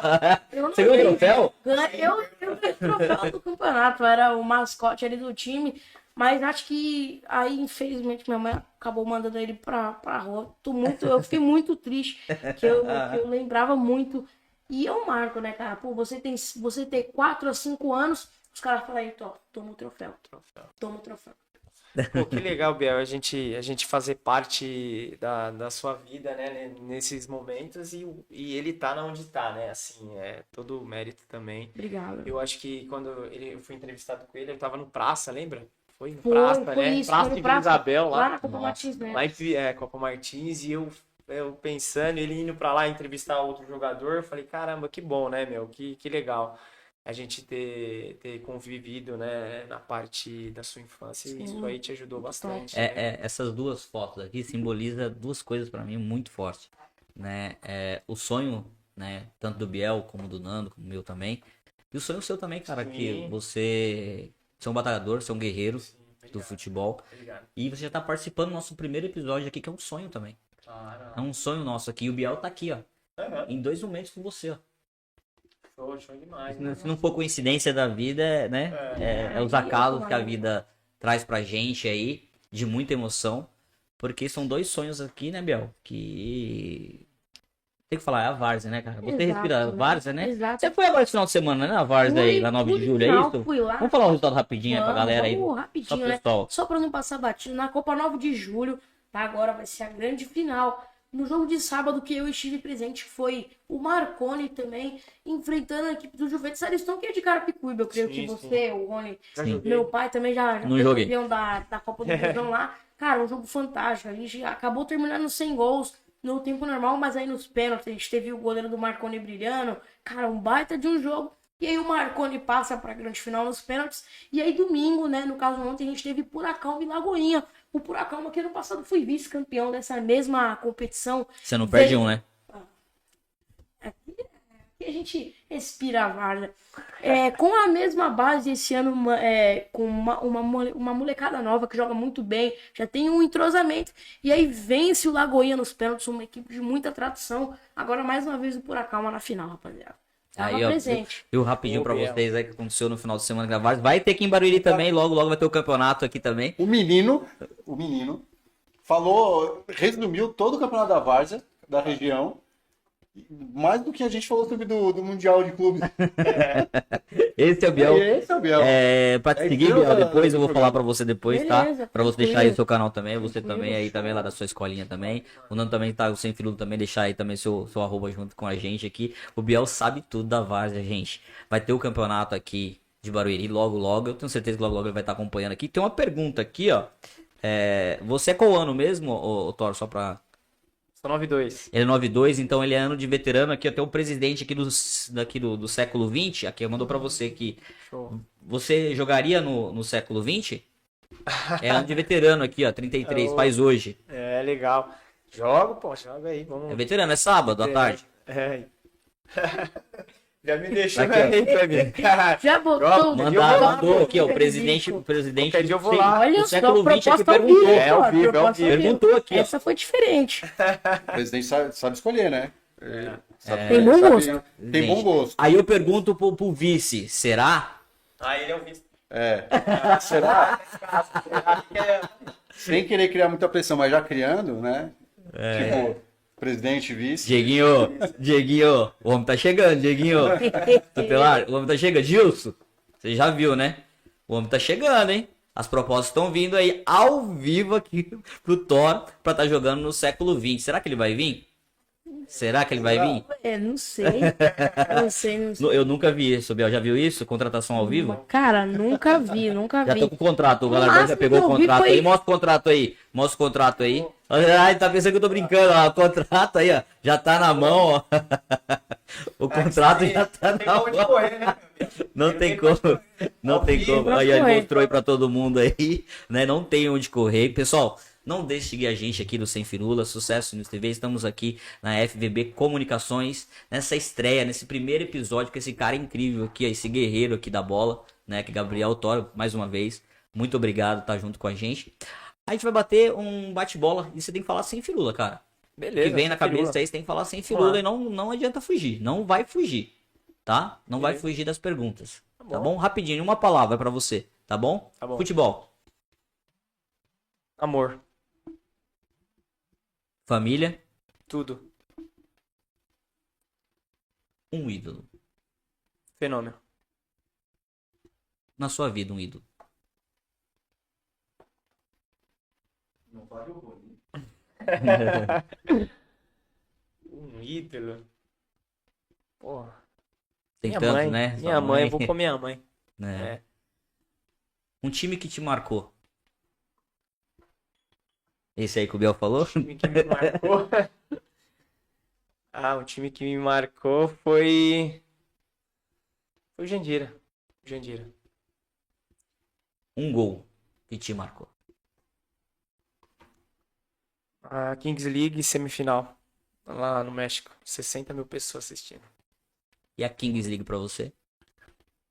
Eu não Você ganhou o sei. troféu? Eu ganhei o troféu do campeonato. Eu era o mascote ali do time. Mas acho que aí, infelizmente, minha mãe acabou mandando ele pra rua. Eu fiquei muito triste, que eu lembrava muito. E eu marco, né, cara? Pô, você ter 4 a 5 anos, os caras falam aí, toma o troféu. Toma o troféu. Pô, que legal, Biel, a gente fazer parte da sua vida, né, nesses momentos e ele tá onde tá, né, assim, é todo o mérito também. Obrigada. Eu acho que quando eu fui entrevistado com ele, eu tava no Praça, lembra? Foi no Foi, Praça, foi né? isso, Praça foi no de Praça, Vila Isabel, lá lá. na Copa Martins, né? Lá em Copa Martins, e eu pensando, ele indo pra lá entrevistar outro jogador, eu falei, caramba, que bom, né, meu, que legal a gente ter convivido, né, na parte da sua infância, e isso aí te ajudou bastante. né? Essas duas fotos aqui simbolizam duas coisas pra mim muito fortes, né? O sonho, né, tanto do Biel como do Nando, como o meu também. E o sonho seu também, cara, Sim. que você é um batalhador, você é um guerreiro Sim, do obrigado, futebol. obrigado. E você já tá participando do nosso primeiro episódio aqui, que é um sonho também. Claro. É um sonho nosso aqui. E o Biel tá aqui, ó. Aham. Em 2 momentos com você, ó. Show demais. Se não for coincidência da vida, né? É os acasos que a vida traz pra gente aí, de muita emoção. Porque são 2 sonhos aqui, né, Biel? Que Tem que falar, é a Várzea, né, cara? Você Exato, respira a né? Várzea, né? Exato. Você foi agora esse final de semana, né? Na Várzea aí, na 9 de julho, é final, isso? fui lá. Vamos falar o resultado rapidinho aí pra galera aí. Vamos Só rapidinho, pro né? pessoal. Só pra não passar batido. Na Copa 9 de julho, tá? Agora vai ser a grande final. No jogo de sábado que eu estive presente foi o Marconi também, enfrentando a equipe do Juventus Ariston, que é de Carapicuíba. Eu creio Sim, que sim. você, o Rony, Sim. meu pai também já Não foi joguei. campeão da Copa do Brasil lá. Cara, um jogo fantástico. A gente acabou terminando sem gols no tempo normal, mas aí nos pênaltis a gente teve o goleiro do Marconi brilhando. Cara, um baita de um jogo. E aí o Marconi passa pra grande final nos pênaltis. E aí domingo, né, no caso ontem, a gente teve Puracão e Lagoinha. O Puracão, que ano passado foi vice-campeão dessa mesma competição. Você não perde Veio- um, né? Aqui a gente respira a várzea. Com a mesma base esse ano, com uma molecada nova que joga muito bem, já tem um entrosamento. E aí vence o Lagoinha nos pênaltis, uma equipe de muita tradição. Agora mais uma vez o Puracão na final, rapaziada. Tava Aí, ó, presente. eu rapidinho pra Biel. vocês aí que aconteceu no final de semana da Várzea. Vai ter aqui em Barueri também, logo vai ter o campeonato aqui também. O menino falou, resumiu todo o campeonato da Várzea, da região, mais do que a gente falou sobre do Mundial de Clubes. Esse é o Biel. Esse é o Biel. Pra te É seguir, incrível, Biel, depois eu vou programa. falar pra você depois, tá? Beleza, Pra você deixar tranquilo. aí o seu canal também, você Tranquilo, também aí show. também lá da sua escolinha também. O Nando também tá, o Sem Firulo também, deixar aí também seu arroba junto com a gente aqui. O Biel sabe tudo da Várzea, gente. Vai ter o campeonato aqui de Barueri logo, eu tenho certeza que logo ele vai estar acompanhando aqui. Tem uma pergunta aqui, ó. Você é qual ano mesmo, ô Thor, só pra... Sou 9-2. Ele é 92, então ele é ano de veterano aqui, até o presidente aqui do século 20, aqui mandou pra você aqui. Show. Você jogaria no século 20? É ano de veterano aqui, ó, 33, faz hoje. É, legal. Jogo, pô, joga aí, vamos. É veterano, é sábado à tarde. É. Já me deixou Aqui, ó. aí, Fabinho. Já botou o Mandou aqui, ó, o presidente Qualquer dia eu vou lá. Olha do só, século 20 aqui proposta ao perguntou. vivo, É, ao ó, vivo, proposta ao vivo. ao vivo. Perguntou aqui, ó. Essa foi diferente. O presidente sabe escolher, né? Tem bom gosto. Tem bom gosto. Aí eu pergunto pro vice, será? Ah, ele é o vice. Será? Sem querer criar muita pressão, mas já criando, né? Tipo, presidente, vice. Dieguinho, o homem tá chegando, Dieguinho. Tutelar, o homem tá chegando. Gilson, você já viu, né? O homem tá chegando, hein? As propostas estão vindo aí ao vivo aqui pro Thor pra tá jogando no século 20. Será que ele vai vir? Será que ele vai vir? Não sei. Não sei. Eu nunca vi isso, Biel. Já viu isso? Contratação ao vivo? Cara, nunca vi. Já tô com o contrato, o galera já máximo pegou que o eu vi contrato foi- aí. Mostra o contrato aí. Mostra o contrato aí. Ai, tá pensando que eu tô brincando, ó. O contrato aí, ó. Já tá na mão, ó. O contrato já tá na mão. Não tem como. Não tem como. Aí ele mostrou aí pra todo mundo aí, né? Não tem onde correr. Pessoal, não deixe de seguir a gente aqui do Sem Firula, Sucesso News TV. Estamos aqui na FVB Comunicações, nessa estreia, nesse primeiro episódio com esse cara incrível aqui, esse guerreiro aqui da bola, né? Que é Gabriel Toro, mais uma vez. Muito obrigado por estar junto com a gente. A gente vai bater um bate-bola e você tem que falar sem firula, cara. Beleza. Que vem na sem firula. cabeça aí, você tem que falar sem firula lá. e não adianta fugir. Não vai fugir, tá? Não vai Beleza. fugir das perguntas. Tá bom. bom? Rapidinho, uma palavra pra você, tá bom? Tá bom. Futebol, Amor. família, Tudo. um ídolo. Fenômeno. Na sua vida, um ídolo. Um ídolo. Porra. Tem Minha tanto, mãe. né? Sua Minha mãe, eu vou com minha mãe. né? É. Um time que te marcou. Esse aí que o Biel falou? time que me marcou. Um time que me marcou foi. Foi o Jandira. Jandira. Um gol que te marcou. A Kings League semifinal. Lá no México. 60 mil pessoas assistindo. E a Kings League pra você?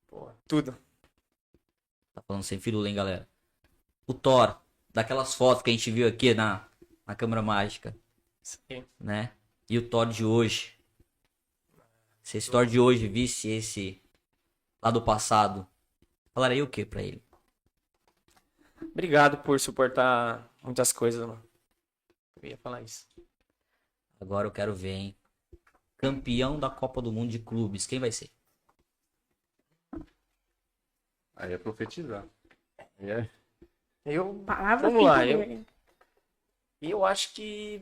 Pô, tudo. Tá falando sem firula, hein, galera? O Thor, daquelas fotos que a gente viu aqui na câmera mágica, Isso aí. né? E o Thor de hoje. Se esse Thor de hoje visse esse lá do passado, falaria o que pra ele? Obrigado por suportar muitas coisas, mano. Eu ia falar isso. Agora eu quero ver, hein? campeão da Copa do Mundo de clubes, quem vai ser? Aí é profetizar. Aí é... Palavra Vamos lá, fica dele. eu acho que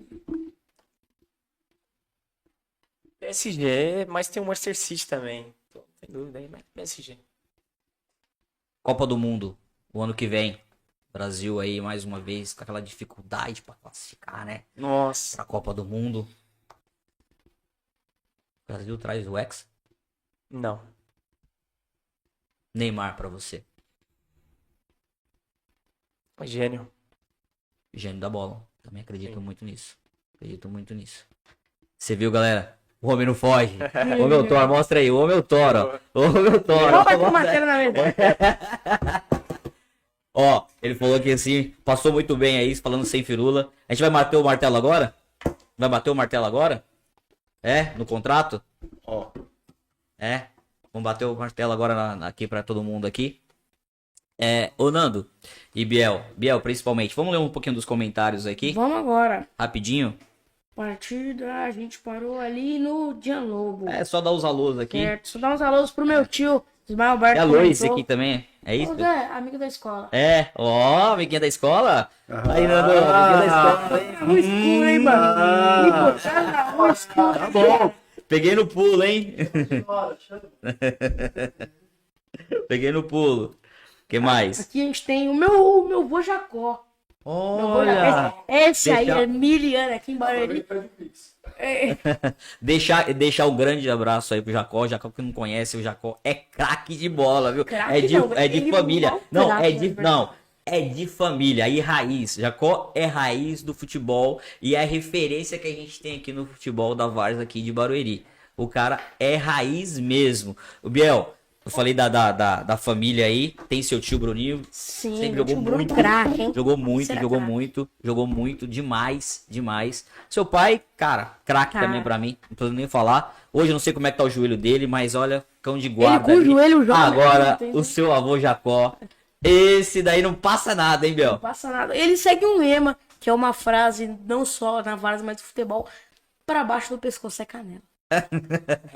PSG, mas tem o Manchester City também. Então, não tem dúvida aí, mas PSG. Copa do Mundo, o ano que vem. Brasil aí, mais uma vez, com aquela dificuldade pra classificar, né? Nossa. Pra Copa do Mundo. O Brasil traz o Hexa. Não. Neymar pra você. Gênio. Gênio da bola. Também acredito muito nisso. Acredito muito nisso. Você viu, galera? O homem não foge. Ô meu Thor, mostra aí. Ô meu Thor, ó. Ô meu Thor. Vamos bater uma tela na mesa. Ó, ele falou que assim, passou muito bem aí, falando sem firula. A gente vai bater o martelo agora? Vai bater o martelo agora? É? No contrato? Ó, É? Vamos bater o martelo agora aqui pra todo mundo aqui. Ô Nando e Biel. Biel, principalmente. Vamos ler um pouquinho dos comentários aqui, Vamos agora. rapidinho. Partida, a gente parou ali no Dian Lobo. É só dar os alôs aqui. Certo. Só dar uns alôs pro meu tio, Ismael Alberto. É a Lois comentou. aqui também, é isso? Ô, Zé, amigo da escola. É, ó, amiguinha da escola. Aí, Nando, amiguinha da escola. Rua escura, hein, mano? Ih, pô, tá na rua escura. Tá bom. Peguei no pulo, hein? Peguei no pulo. Que mais? Aqui a gente tem o meu vô Jacó. Olha. Esse aí Deixa- é miliano aqui em Barueri. Deixar o grande abraço aí pro Jacó. Jacó que não conhece, o Jacó é craque de bola, viu? Craque É de, não, é de ele família. mal Não, craque, é na de. verdade. Não. É de família, aí raiz. Jacó é raiz do futebol e é a referência que a gente tem aqui no futebol da Várzea aqui de Barueri. O cara é raiz mesmo. O Biel, eu falei da família aí, tem seu tio Bruninho, Sim, sempre meu jogou tio Bruno muito, craque, hein? jogou muito, Será jogou craque? muito, jogou muito, demais, demais. Seu pai, cara, craque Cara. também pra mim, não preciso nem falar. Hoje eu não sei como é que tá o joelho dele, mas olha, cão de Ele guarda com o ali. joelho joga. Agora, Não o seu avô Jacó, esse daí não passa nada, hein, Biel? passa nada. Ele segue um lema, que é uma frase, não só na várzea, mas do futebol, pra baixo do pescoço é canela.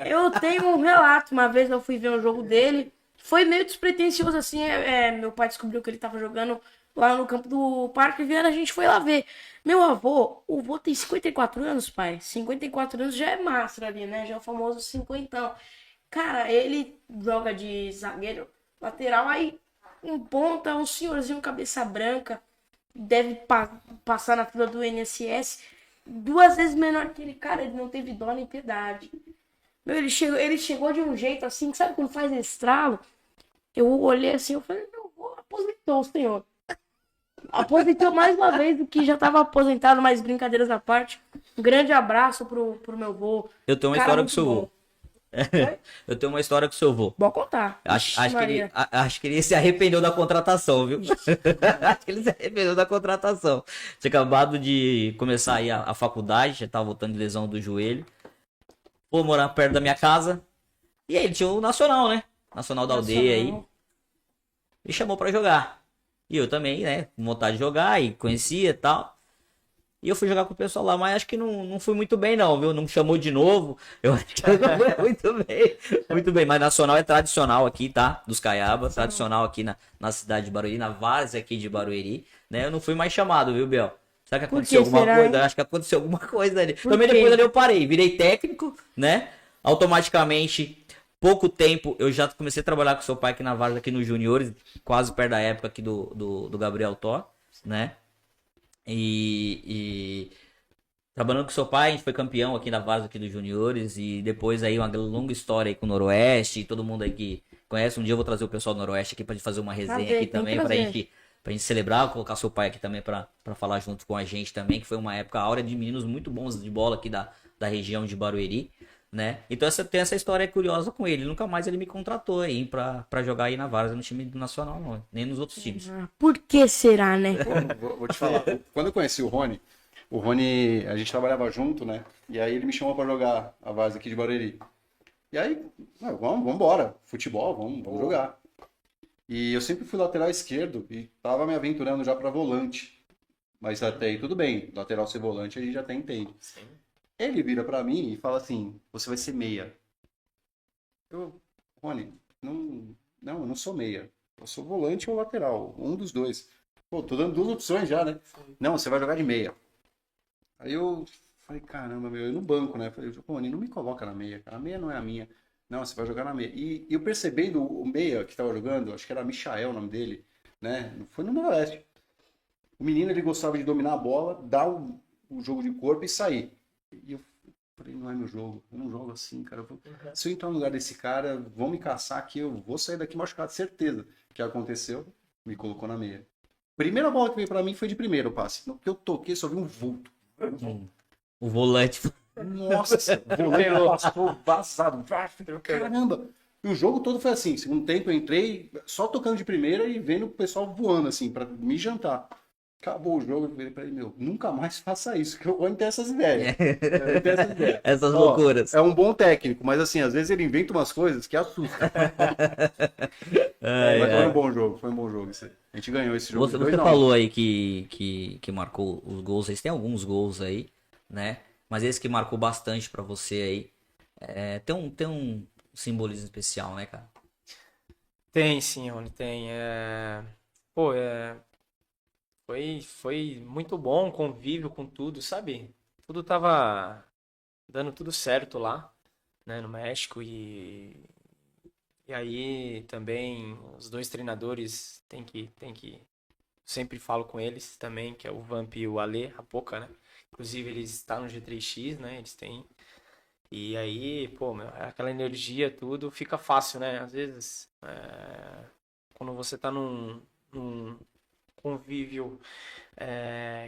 Eu tenho um relato, uma vez eu fui ver um jogo dele, foi meio despretensioso assim, meu pai descobriu que ele tava jogando lá no campo do Parque Viana, a gente foi lá ver. Meu avô, o avô tem 54 anos, pai, 54 anos já é mastro ali, né, já é o famoso cinquentão. Cara, ele joga de zagueiro lateral, aí um ponta, um senhorzinho cabeça branca, deve passar na fila do INSS, 2 vezes menor que ele, cara, ele não teve dó nem piedade. Meu, ele chegou de um jeito assim, sabe quando faz estralo? Eu olhei assim, eu falei, meu avô aposentou o senhor. Aposentou mais uma vez do que já estava aposentado, mas brincadeiras à parte. Um grande abraço pro meu avô. Eu tenho uma Cara, história com muito o seu avô. bom. Eu tenho uma história com o seu avô. Bom contar. Acho que Maria. acho que ele se arrependeu da contratação, viu? Acho que ele se arrependeu da contratação. Tinha acabado de começar aí a faculdade, já tava voltando de lesão do joelho. Vou morar perto da minha casa. E aí ele tinha o Nacional, né? Nacional da aldeia aí. Me chamou pra jogar. E eu também, né? Com vontade de jogar e conhecia e tal. E eu fui jogar com o pessoal lá, mas acho que não fui muito bem, não, viu? Não me chamou de novo. Eu acho que eu não fui muito bem. Muito bem, mas Nacional é tradicional aqui, tá? Dos Caiaba, tradicional aqui na cidade de Barueri, na várzea aqui de Barueri, né? Eu não fui mais chamado, viu, Biel? Será que Por aconteceu que alguma será, coisa? hein? Acho que aconteceu alguma coisa ali. Por Também quê? depois ali eu parei, virei técnico, né? Automaticamente, pouco tempo, eu já comecei a trabalhar com seu pai aqui na várzea, aqui no Juniores, quase perto da época aqui do Gabriel Thor, né? E trabalhando com seu pai, a gente foi campeão aqui na várzea aqui do Juniores e depois aí uma longa história aí com o Noroeste, todo mundo aí que conhece. Um dia eu vou trazer o pessoal do Noroeste aqui pra gente fazer uma resenha Trazer, aqui tem também que pra trazer. gente celebrar, colocar seu pai aqui também pra falar junto com a gente também, que foi uma época áurea de meninos muito bons de bola aqui da região de Barueri, né? Então tem essa história curiosa com ele. Nunca mais ele me contratou aí pra jogar aí na várzea no time do Nacional, não, nem nos outros times. Por que será, né? Vou te falar. Quando eu conheci o Rony, a gente trabalhava junto, né? E aí ele me chamou pra jogar a várzea aqui de Barueri. E aí, vamos embora. Futebol, vamos jogar. E eu sempre fui lateral esquerdo e tava me aventurando já pra volante. Mas até aí tudo bem. Lateral ser volante a gente até entende. Ele vira pra mim e fala assim, você vai ser meia. Rony, eu não sou meia. Eu sou volante ou lateral, um dos dois. Pô, tô dando duas opções já, né? Não, você vai jogar de meia. Aí eu falei, caramba, meu, eu no banco, né? Falei, Rony, não me coloca na meia, cara. A meia não é a minha. Não, você vai jogar na meia. E eu percebendo o meia que tava jogando, acho que era Michael o nome dele, né? Foi no Noroeste. O menino, ele gostava de dominar a bola, dar o jogo de corpo e sair. E eu falei, não é meu jogo. Eu não jogo assim, cara. Se eu entrar no lugar desse cara, vão me caçar aqui, eu vou sair daqui machucado, certeza. O que aconteceu? Me colocou na meia. Primeira bola que veio pra mim foi de primeiro passe. No que eu toquei, só vi um vulto. O volante. Nossa, o volante passou vazado. Caramba! E o jogo todo foi assim. Segundo tempo eu entrei só tocando de primeira e vendo o pessoal voando, assim, pra me jantar. Acabou o jogo, eu falei pra ele, meu, nunca mais faça isso, que eu vou ter essas ideias. Eu vou ter essas ideias. Essas Ó, loucuras. É um bom técnico, mas assim, às vezes ele inventa umas coisas que assustam. Ai, Mas ai. foi um bom jogo isso aí. A gente ganhou esse jogo. Você 2-1. falou aí que marcou os gols, vocês têm alguns gols aí, né? Mas esse que marcou bastante pra você aí, tem um simbolismo especial, né, cara? Tem sim, Rony, tem. Pô, foi muito bom o convívio com tudo, sabe? Tudo tava dando tudo certo lá, né, no México e aí também os dois treinadores tem que sempre falo com eles também, que é o Vamp e o Ale, a Poca, né? Inclusive eles estão no G3X, né? Eles têm. E aí, pô, meu, aquela energia, tudo fica fácil, né? Às vezes, quando você tá num convívio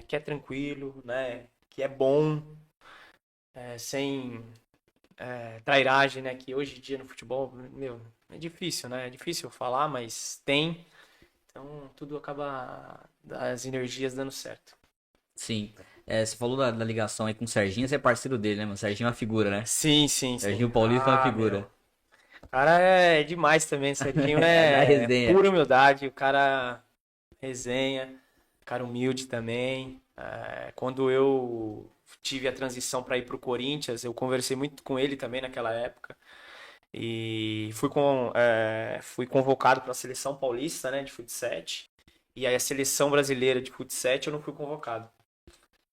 que é tranquilo, né? Que é bom, sem trairagem, né? Que hoje em dia no futebol, meu, é difícil, né? É difícil falar, mas tem. Então tudo acaba as energias dando certo. Sim. Você falou da ligação aí com o Serginho, você é parceiro dele, né, mano? O Serginho é uma figura, né? Sim, sim, sim. Serginho Paulista é uma figura. Meu. O cara é demais também, Serginho Da é resenha. pura humildade, o cara resenha, cara humilde também. Quando eu tive a transição para ir pro Corinthians, eu conversei muito com ele também naquela época. E fui convocado para a seleção paulista, né, de futsal. E aí a seleção brasileira de futsal eu não fui convocado.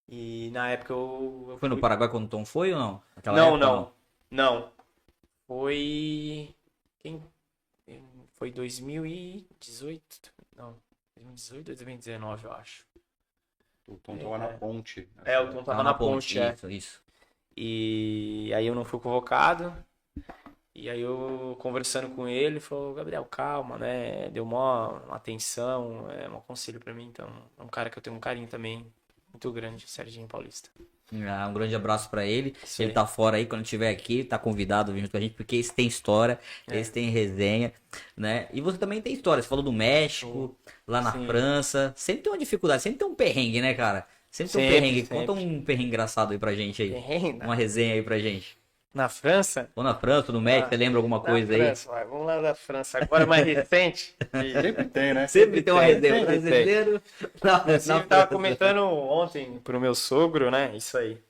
E na época eu Foi no fui... Paraguai quando o Tom foi ou não? Naquela Não, época, não. Foi. Foi 2018? Não, 2018 ou 2019, eu acho. O Tom tava na ponte. O Tom tava na ponte, Isso. E aí eu não fui convocado. E aí eu conversando com ele, falou, Gabriel, calma, né? Deu uma atenção, um conselho pra mim. Então, é um cara que eu tenho um carinho também muito grande, o Serginho Paulista. Um grande abraço pra ele. Sim. Ele tá fora aí, quando estiver aqui, tá convidado a vir junto com a gente, porque eles têm história, eles têm resenha, né? E você também tem história. Você falou do México, lá na Sim. França. Sempre tem uma dificuldade, sempre tem um perrengue, né, cara? Sempre tem um perrengue. Sempre. Conta um perrengue engraçado aí pra gente aí. Perrengue? Uma resenha aí pra gente. Na França? Ou na França, ou no México, você lembra alguma coisa aí? França, vai, vamos lá da França. Agora mais recente. Sempre tem, né? Sempre tem uma resenha. sempre tem. Brasileiro. Inclusive, eu tava comentando ontem pro meu sogro, né? Isso aí.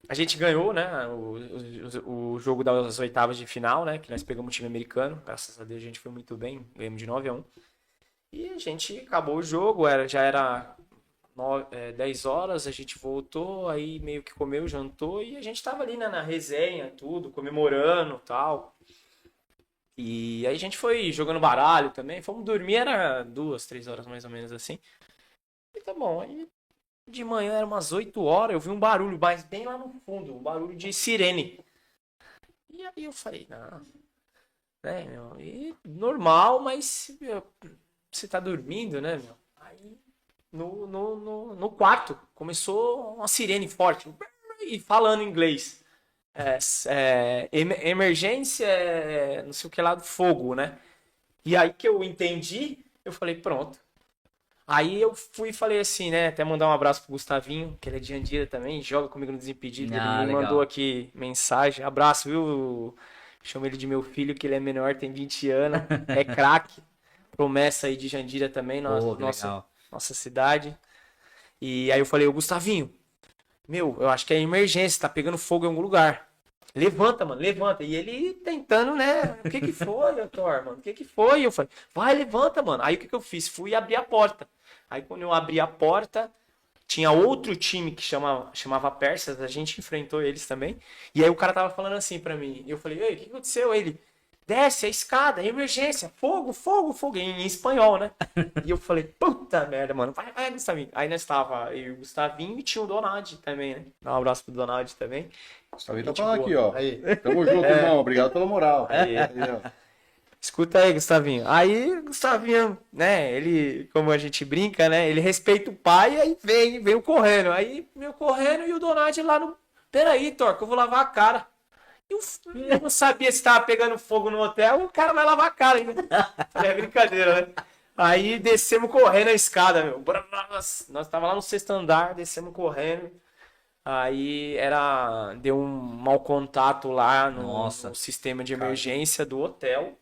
A gente ganhou, né? O jogo das oitavas de final, né? Que nós pegamos o time americano. Graças a Deus a gente foi muito bem. Ganhamos de 9-1. E a gente acabou o jogo, já era 10 horas, a gente voltou, aí meio que comeu, jantou, e a gente tava ali, né, na resenha, tudo, comemorando e tal. E aí a gente foi jogando baralho também, fomos dormir, era 2, 3 horas mais ou menos assim. E tá bom, aí de manhã era umas 8 horas, eu vi um barulho, mas bem lá no fundo, um barulho de sirene. E aí eu falei, não, né, meu, e normal, mas você tá dormindo, né, meu? Aí no quarto começou uma sirene forte e falando inglês. Emergência, não sei o que lá do fogo, né? E aí que eu entendi, eu falei, pronto. Aí eu fui e falei assim, né? Até mandar um abraço pro Gustavinho, que ele é de Andira também, joga comigo no Desimpedido. Ele me legal. mandou aqui mensagem. Abraço, viu? Chamo ele de meu filho, que ele é menor, tem 20 anos, é craque. Promessa aí de Jandira também, Pô, que legal. nossa cidade. E aí eu falei, ô Gustavinho, meu, eu acho que é emergência, tá pegando fogo em algum lugar. Levanta, mano, levanta. E ele tentando, né? O que que foi, doutor, mano? O que que foi? Eu falei, vai, levanta, mano. Aí o que que eu fiz? Fui abrir a porta. Aí quando eu abri a porta, tinha outro time que chamava Persas, a gente enfrentou eles também. E aí o cara tava falando assim pra mim. E eu falei, ei, o que aconteceu? Ele, desce a escada, emergência, fogo, fogo, fogo, em espanhol, né? E eu falei, puta merda, mano, vai, Gustavinho. Aí nós tava eu e o Gustavinho e tinha o Donadi também, né? Dá um abraço pro Donadi também. Gustavinho tá Gente falando boa. aqui, ó. Aí. Tamo junto, irmão. Obrigado pela moral. Aí. ó. Escuta aí, Gustavinho. Aí, Gustavinho, né, ele, como a gente brinca, né, ele respeita o pai e aí veio correndo. Aí, veio correndo e o Donadi lá no... Peraí, Thor, que eu vou lavar a cara. Eu não sabia se tava pegando fogo no hotel, o cara vai lavar a cara ainda. Falei, é brincadeira, né? Aí, descemos correndo a escada, meu. Nós tava lá no 6º andar, descemos correndo. Aí, deu um mau contato lá no sistema de emergência do hotel.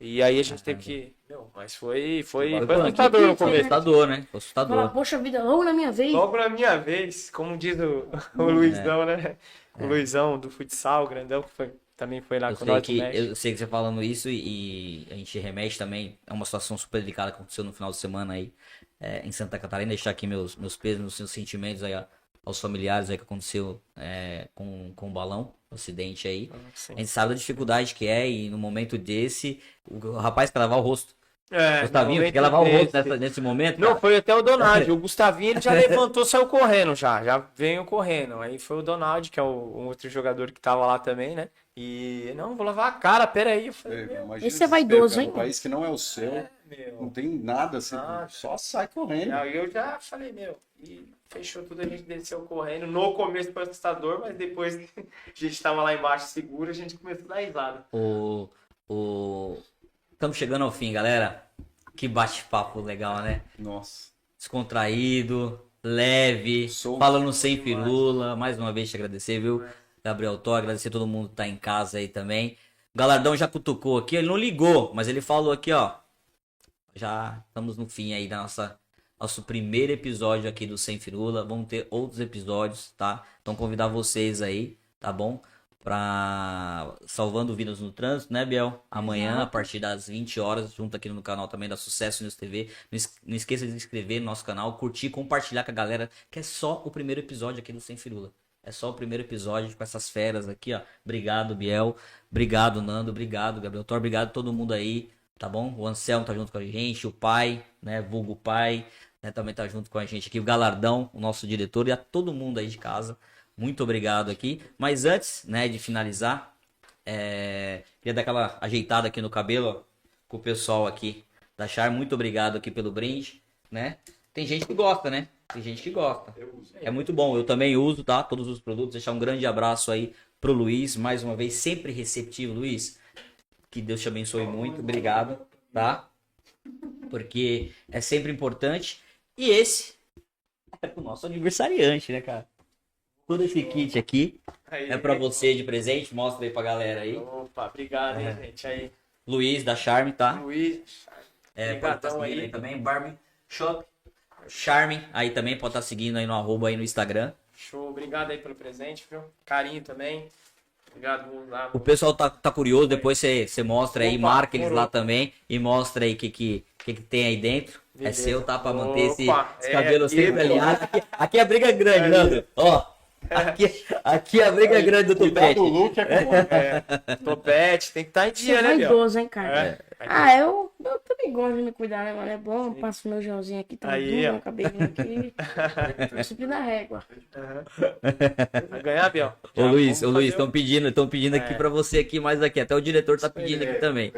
E aí a gente teve que. Meu, mas foi assustador no começo. Assustador, né? Fala, Assustador. poxa vida, logo na minha vez. Logo na minha vez, como diz o Luizão, né? O Luizão do futsal, o grandão, que também foi lá com nós do México. Eu sei que você falando isso e a gente remete também a uma situação super delicada que aconteceu no final de semana aí em Santa Catarina. Deixar aqui meus pesos, meus sentimentos aí aos familiares aí que aconteceu com o balão, o acidente aí. Sim. A gente sabe da dificuldade que é e no momento desse, o rapaz quer lavar o rosto. É, Gustavinho, no quer lavar o rosto desse- nesse momento? Não, cara? foi até o Donald. O Gustavinho ele já levantou, saiu correndo já veio correndo. Aí foi o Donald, que é um outro jogador que tava lá também, né? E não, vou lavar a cara, peraí. Eu falei, meu, Imagina Esse é esse vaidoso, cara, hein? Um país que não é o seu, não meu. tem nada assim, Nada. só sai correndo. Aí eu já falei, meu, e fechou tudo, a gente desceu correndo. No começo foi assustador, mas depois que a gente tava lá embaixo seguro, a gente começou a dar risada. Estamos chegando ao fim, galera. Que bate-papo legal, né? Nossa. Descontraído, leve, Solto. falando sem firula. Mais uma vez te agradecer, viu? Gabriel Tó, agradecer todo mundo que tá em casa aí também. O Galardão já cutucou aqui, ele não ligou, mas ele falou aqui, ó. Já estamos no fim aí da nosso primeiro episódio aqui do Sem Firula. Vamos ter outros episódios, tá? Então convidar vocês aí, tá bom? Pra Salvando Vidas no Trânsito, né, Biel? Amanhã, a partir das 20 horas, junto aqui no canal também da Sucesso News TV. Não esqueça de se inscrever no nosso canal, curtir, compartilhar com a galera, que é só o primeiro episódio aqui do Sem Firula. É só o primeiro episódio com essas feras aqui, ó. Obrigado, Biel. Obrigado, Nando. Obrigado, Gabriel Thor. Obrigado a todo mundo aí, tá bom? O Anselmo tá junto com a gente, o pai, né, vulgo pai, né, também tá junto com a gente aqui. O Galardão, o nosso diretor, e a todo mundo aí de casa. Muito obrigado aqui. Mas antes, né, de finalizar, queria dar aquela ajeitada aqui no cabelo, ó, com o pessoal aqui da Char. Muito obrigado aqui pelo brinde, né? Tem gente que gosta, né? Tem gente que gosta. É muito bom. Eu também uso, tá? Todos os produtos. Deixar um grande abraço aí pro Luiz, mais uma vez, sempre receptivo, Luiz. Que Deus te abençoe muito. Obrigado, tá? Porque é sempre importante. E esse é o nosso aniversariante, né, cara? Todo esse kit aqui Aí, é pra você de presente. Mostra aí pra galera aí. Opa, obrigado, hein, gente. Aí, Luiz da Charme, tá? Luiz. Pode Obrigadão estar seguindo aí. aí também. Barbie Shop. Charme aí também. Pode estar seguindo aí no @ aí no Instagram. Show, obrigado aí pelo presente, viu? Carinho também. Obrigado, vamos lá. O pessoal tá curioso. Depois você mostra aí. Opa, Marca eles demorou. lá também. E mostra aí o que tem aí dentro. Beleza. É seu, tá? Pra manter Opa, esse cabelo aqui, sempre alinhado. Aqui a briga é grande, Nando. Ó. Aqui a briga é grande do Tupete. Cuidado, o look é com Topete, tem que estar em Você dia, é né, Biel? vaidoso, hein, cara? É. Ah, eu também gosto de me cuidar, né, mano? É bom, eu passo meu gelzinho aqui, tá Aí, duro, ó. meu cabelinho aqui. Tô subindo a régua. Vai ganhar, Biel? Ô Já Luiz, vamos fazer estão pedindo aqui pra você aqui mais aqui. Até o diretor tá pedindo aqui também.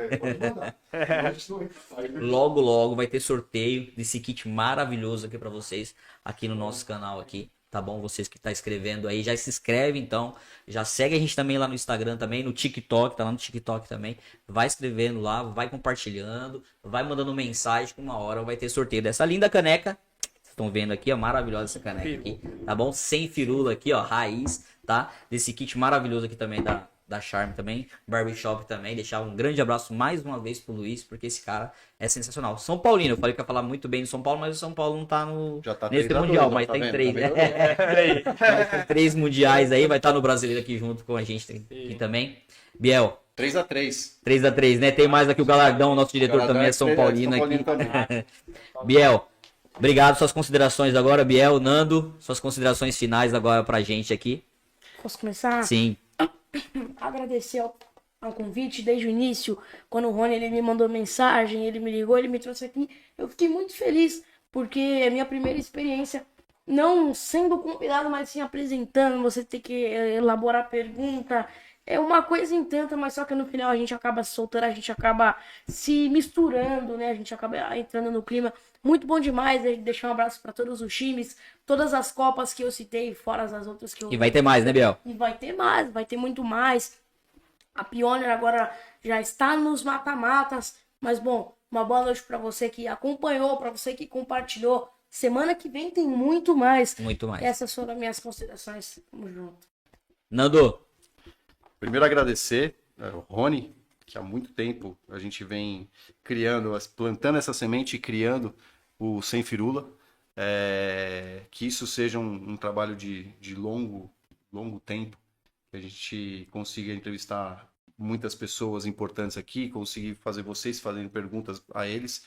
Logo vai ter sorteio desse kit maravilhoso aqui pra vocês aqui no nosso canal aqui, tá bom? Vocês que tá escrevendo aí, já se inscreve então, já segue a gente também lá no Instagram também, no TikTok, tá lá no TikTok também. Vai escrevendo lá, vai compartilhando, vai mandando mensagem que uma hora vai ter sorteio dessa linda caneca. Vocês estão vendo aqui, ó, maravilhosa essa caneca aqui, tá bom? Sem firula aqui, ó, raiz, tá? Desse kit maravilhoso aqui também da da Charme também, Barbershop também. Deixar um grande abraço mais uma vez pro Luiz, porque esse cara é sensacional. São Paulino, eu falei que ia falar muito bem do São Paulo, mas o São Paulo não tá no Já tá nesse 3-2, Mundial, ó, mas tá tem vendo? 3. Tá vendo? Mas tem 3 mundiais aí, vai estar no Brasileiro aqui junto com a gente aqui também. Biel, 3-3. 3-3, né? Tem mais aqui o Galardão, nosso diretor Galardão também é São Paulino aqui. também. Biel, obrigado. Suas considerações agora, Biel, Nando, suas considerações finais agora pra gente aqui. Posso começar? Sim. Agradecer ao convite desde o início, quando o Rony ele me mandou mensagem, ele me ligou, ele me trouxe aqui, eu fiquei muito feliz, porque é minha primeira experiência, não sendo convidado, mas sim apresentando, você ter que elaborar pergunta, é uma coisa em tanta, mas só que no final a gente acaba se soltando, a gente acaba se misturando, né, a gente acaba entrando no clima. Muito bom demais, deixar um abraço para todos os times, todas as copas que eu citei, fora as outras que eu... E vai ter mais, né, Biel? E vai ter mais, vai ter muito mais. A Pioneer agora já está nos mata-matas. Mas, bom, uma boa noite para você que acompanhou, para você que compartilhou. Semana que vem tem muito mais. Muito mais. Essas foram as minhas considerações. Tamo junto. Nando, Primeiro agradecer o Rony, que há muito tempo a gente vem criando, plantando essa semente e criando o Sem Firula. Que isso seja um trabalho de longo tempo, que a gente consiga entrevistar muitas pessoas importantes aqui, conseguir fazer vocês fazendo perguntas a eles.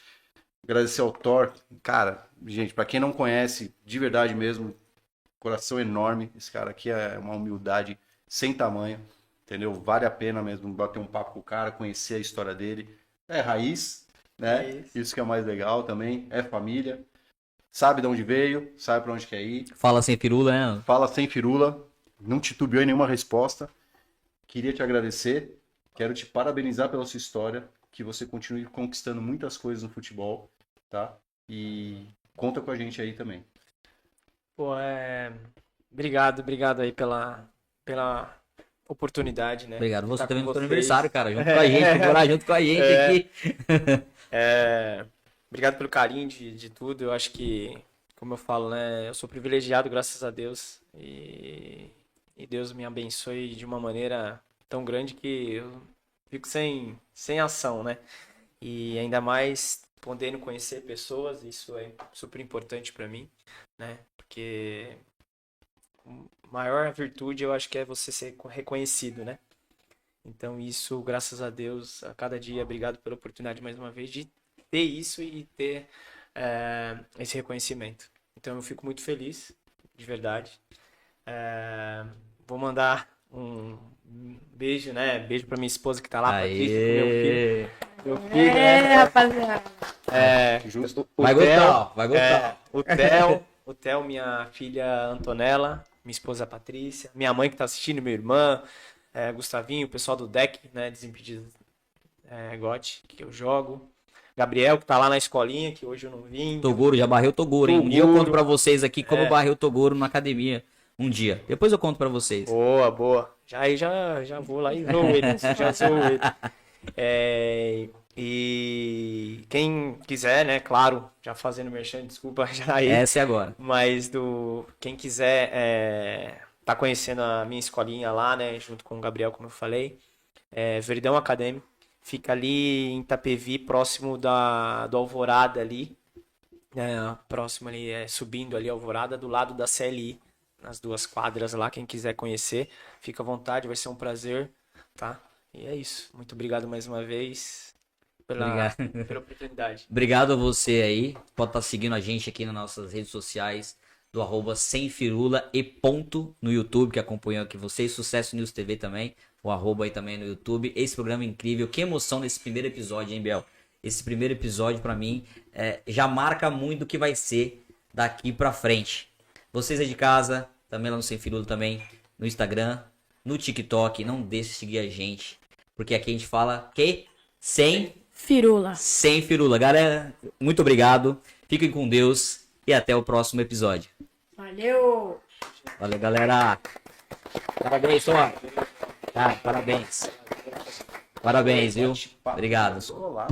Agradecer ao Thor. Cara, gente, para quem não conhece, de verdade mesmo, coração enorme. Esse cara aqui é uma humildade sem tamanho, entendeu? Vale a pena mesmo bater um papo com o cara, conhecer a história dele. É raiz, né? Isso que é o mais legal também. É família. Sabe de onde veio, sabe para onde quer ir. fala sem firula, né? Fala sem firula. Não titubeou em nenhuma resposta. Queria te agradecer. Quero te parabenizar pela sua história. Que você continue conquistando muitas coisas no futebol, tá? E conta com a gente aí também. Pô, obrigado aí pela oportunidade, né? Obrigado. Você Tá também com no seu vocês. aniversário, cara. Junto com a gente, comemorar junto com a gente aqui. Obrigado pelo carinho de tudo. Eu acho que, como eu falo, né? Eu sou privilegiado, graças a Deus. E Deus me abençoe de uma maneira tão grande que eu fico sem ação, né? E ainda mais podendo conhecer pessoas, isso é super importante para mim, né? Porque a maior virtude eu acho que é você ser reconhecido, né? Então isso, graças a Deus, a cada dia, obrigado pela oportunidade mais uma vez de ter isso e ter esse reconhecimento. Então eu fico muito feliz, de verdade. Vou mandar um beijo, né? Beijo pra minha esposa que tá lá, Patrícia, pro meu filho. Meu filho, né? Rapaziada. Justo. Vai gostar, vai gostar. O Theo, minha filha Antonella, minha esposa Patrícia, minha mãe que tá assistindo, minha irmã, Gustavinho, o pessoal do deck, né? Desimpedidos GOT, que eu jogo. Gabriel, que tá lá na escolinha, que hoje eu não vim. Toguro, já barrei o Toguro, hein? Um dia eu Toguro. conto pra vocês aqui como eu barrei o Toguro na academia. Um dia. Depois eu conto pra vocês. Boa. Já vou lá e zoo ele. Já zoo ele. E quem quiser, né, claro, já fazendo merchan, desculpa já aí. Essa é agora. Mas quem quiser tá conhecendo a minha escolinha lá, né, junto com o Gabriel, como eu falei, Verdão Academy, fica ali em Itapevi, próximo do Alvorada ali, próximo ali, subindo ali Alvorada, do lado da CLI, nas 2 quadras lá, quem quiser conhecer, fica à vontade, vai ser um prazer, tá? E é isso, muito obrigado mais uma vez pela oportunidade. Obrigado a você aí. Pode estar seguindo a gente aqui nas nossas redes sociais do @semfirula e ponto no YouTube, que acompanhou aqui vocês. Sucesso News TV também. O @ aí também no YouTube. Esse programa é incrível. Que emoção nesse primeiro episódio, hein, Biel? Esse primeiro episódio, pra mim, já marca muito o que vai ser daqui pra frente. Vocês aí de casa, também lá no Sem Firula também, no Instagram, no TikTok. Não deixe de seguir a gente. Porque aqui a gente fala que sem Firula. Sem firula. Galera, muito obrigado. Fiquem com Deus e até o próximo episódio. Valeu! Valeu, galera. Parabéns, Tom. Parabéns. Parabéns, viu? Obrigado. Olá.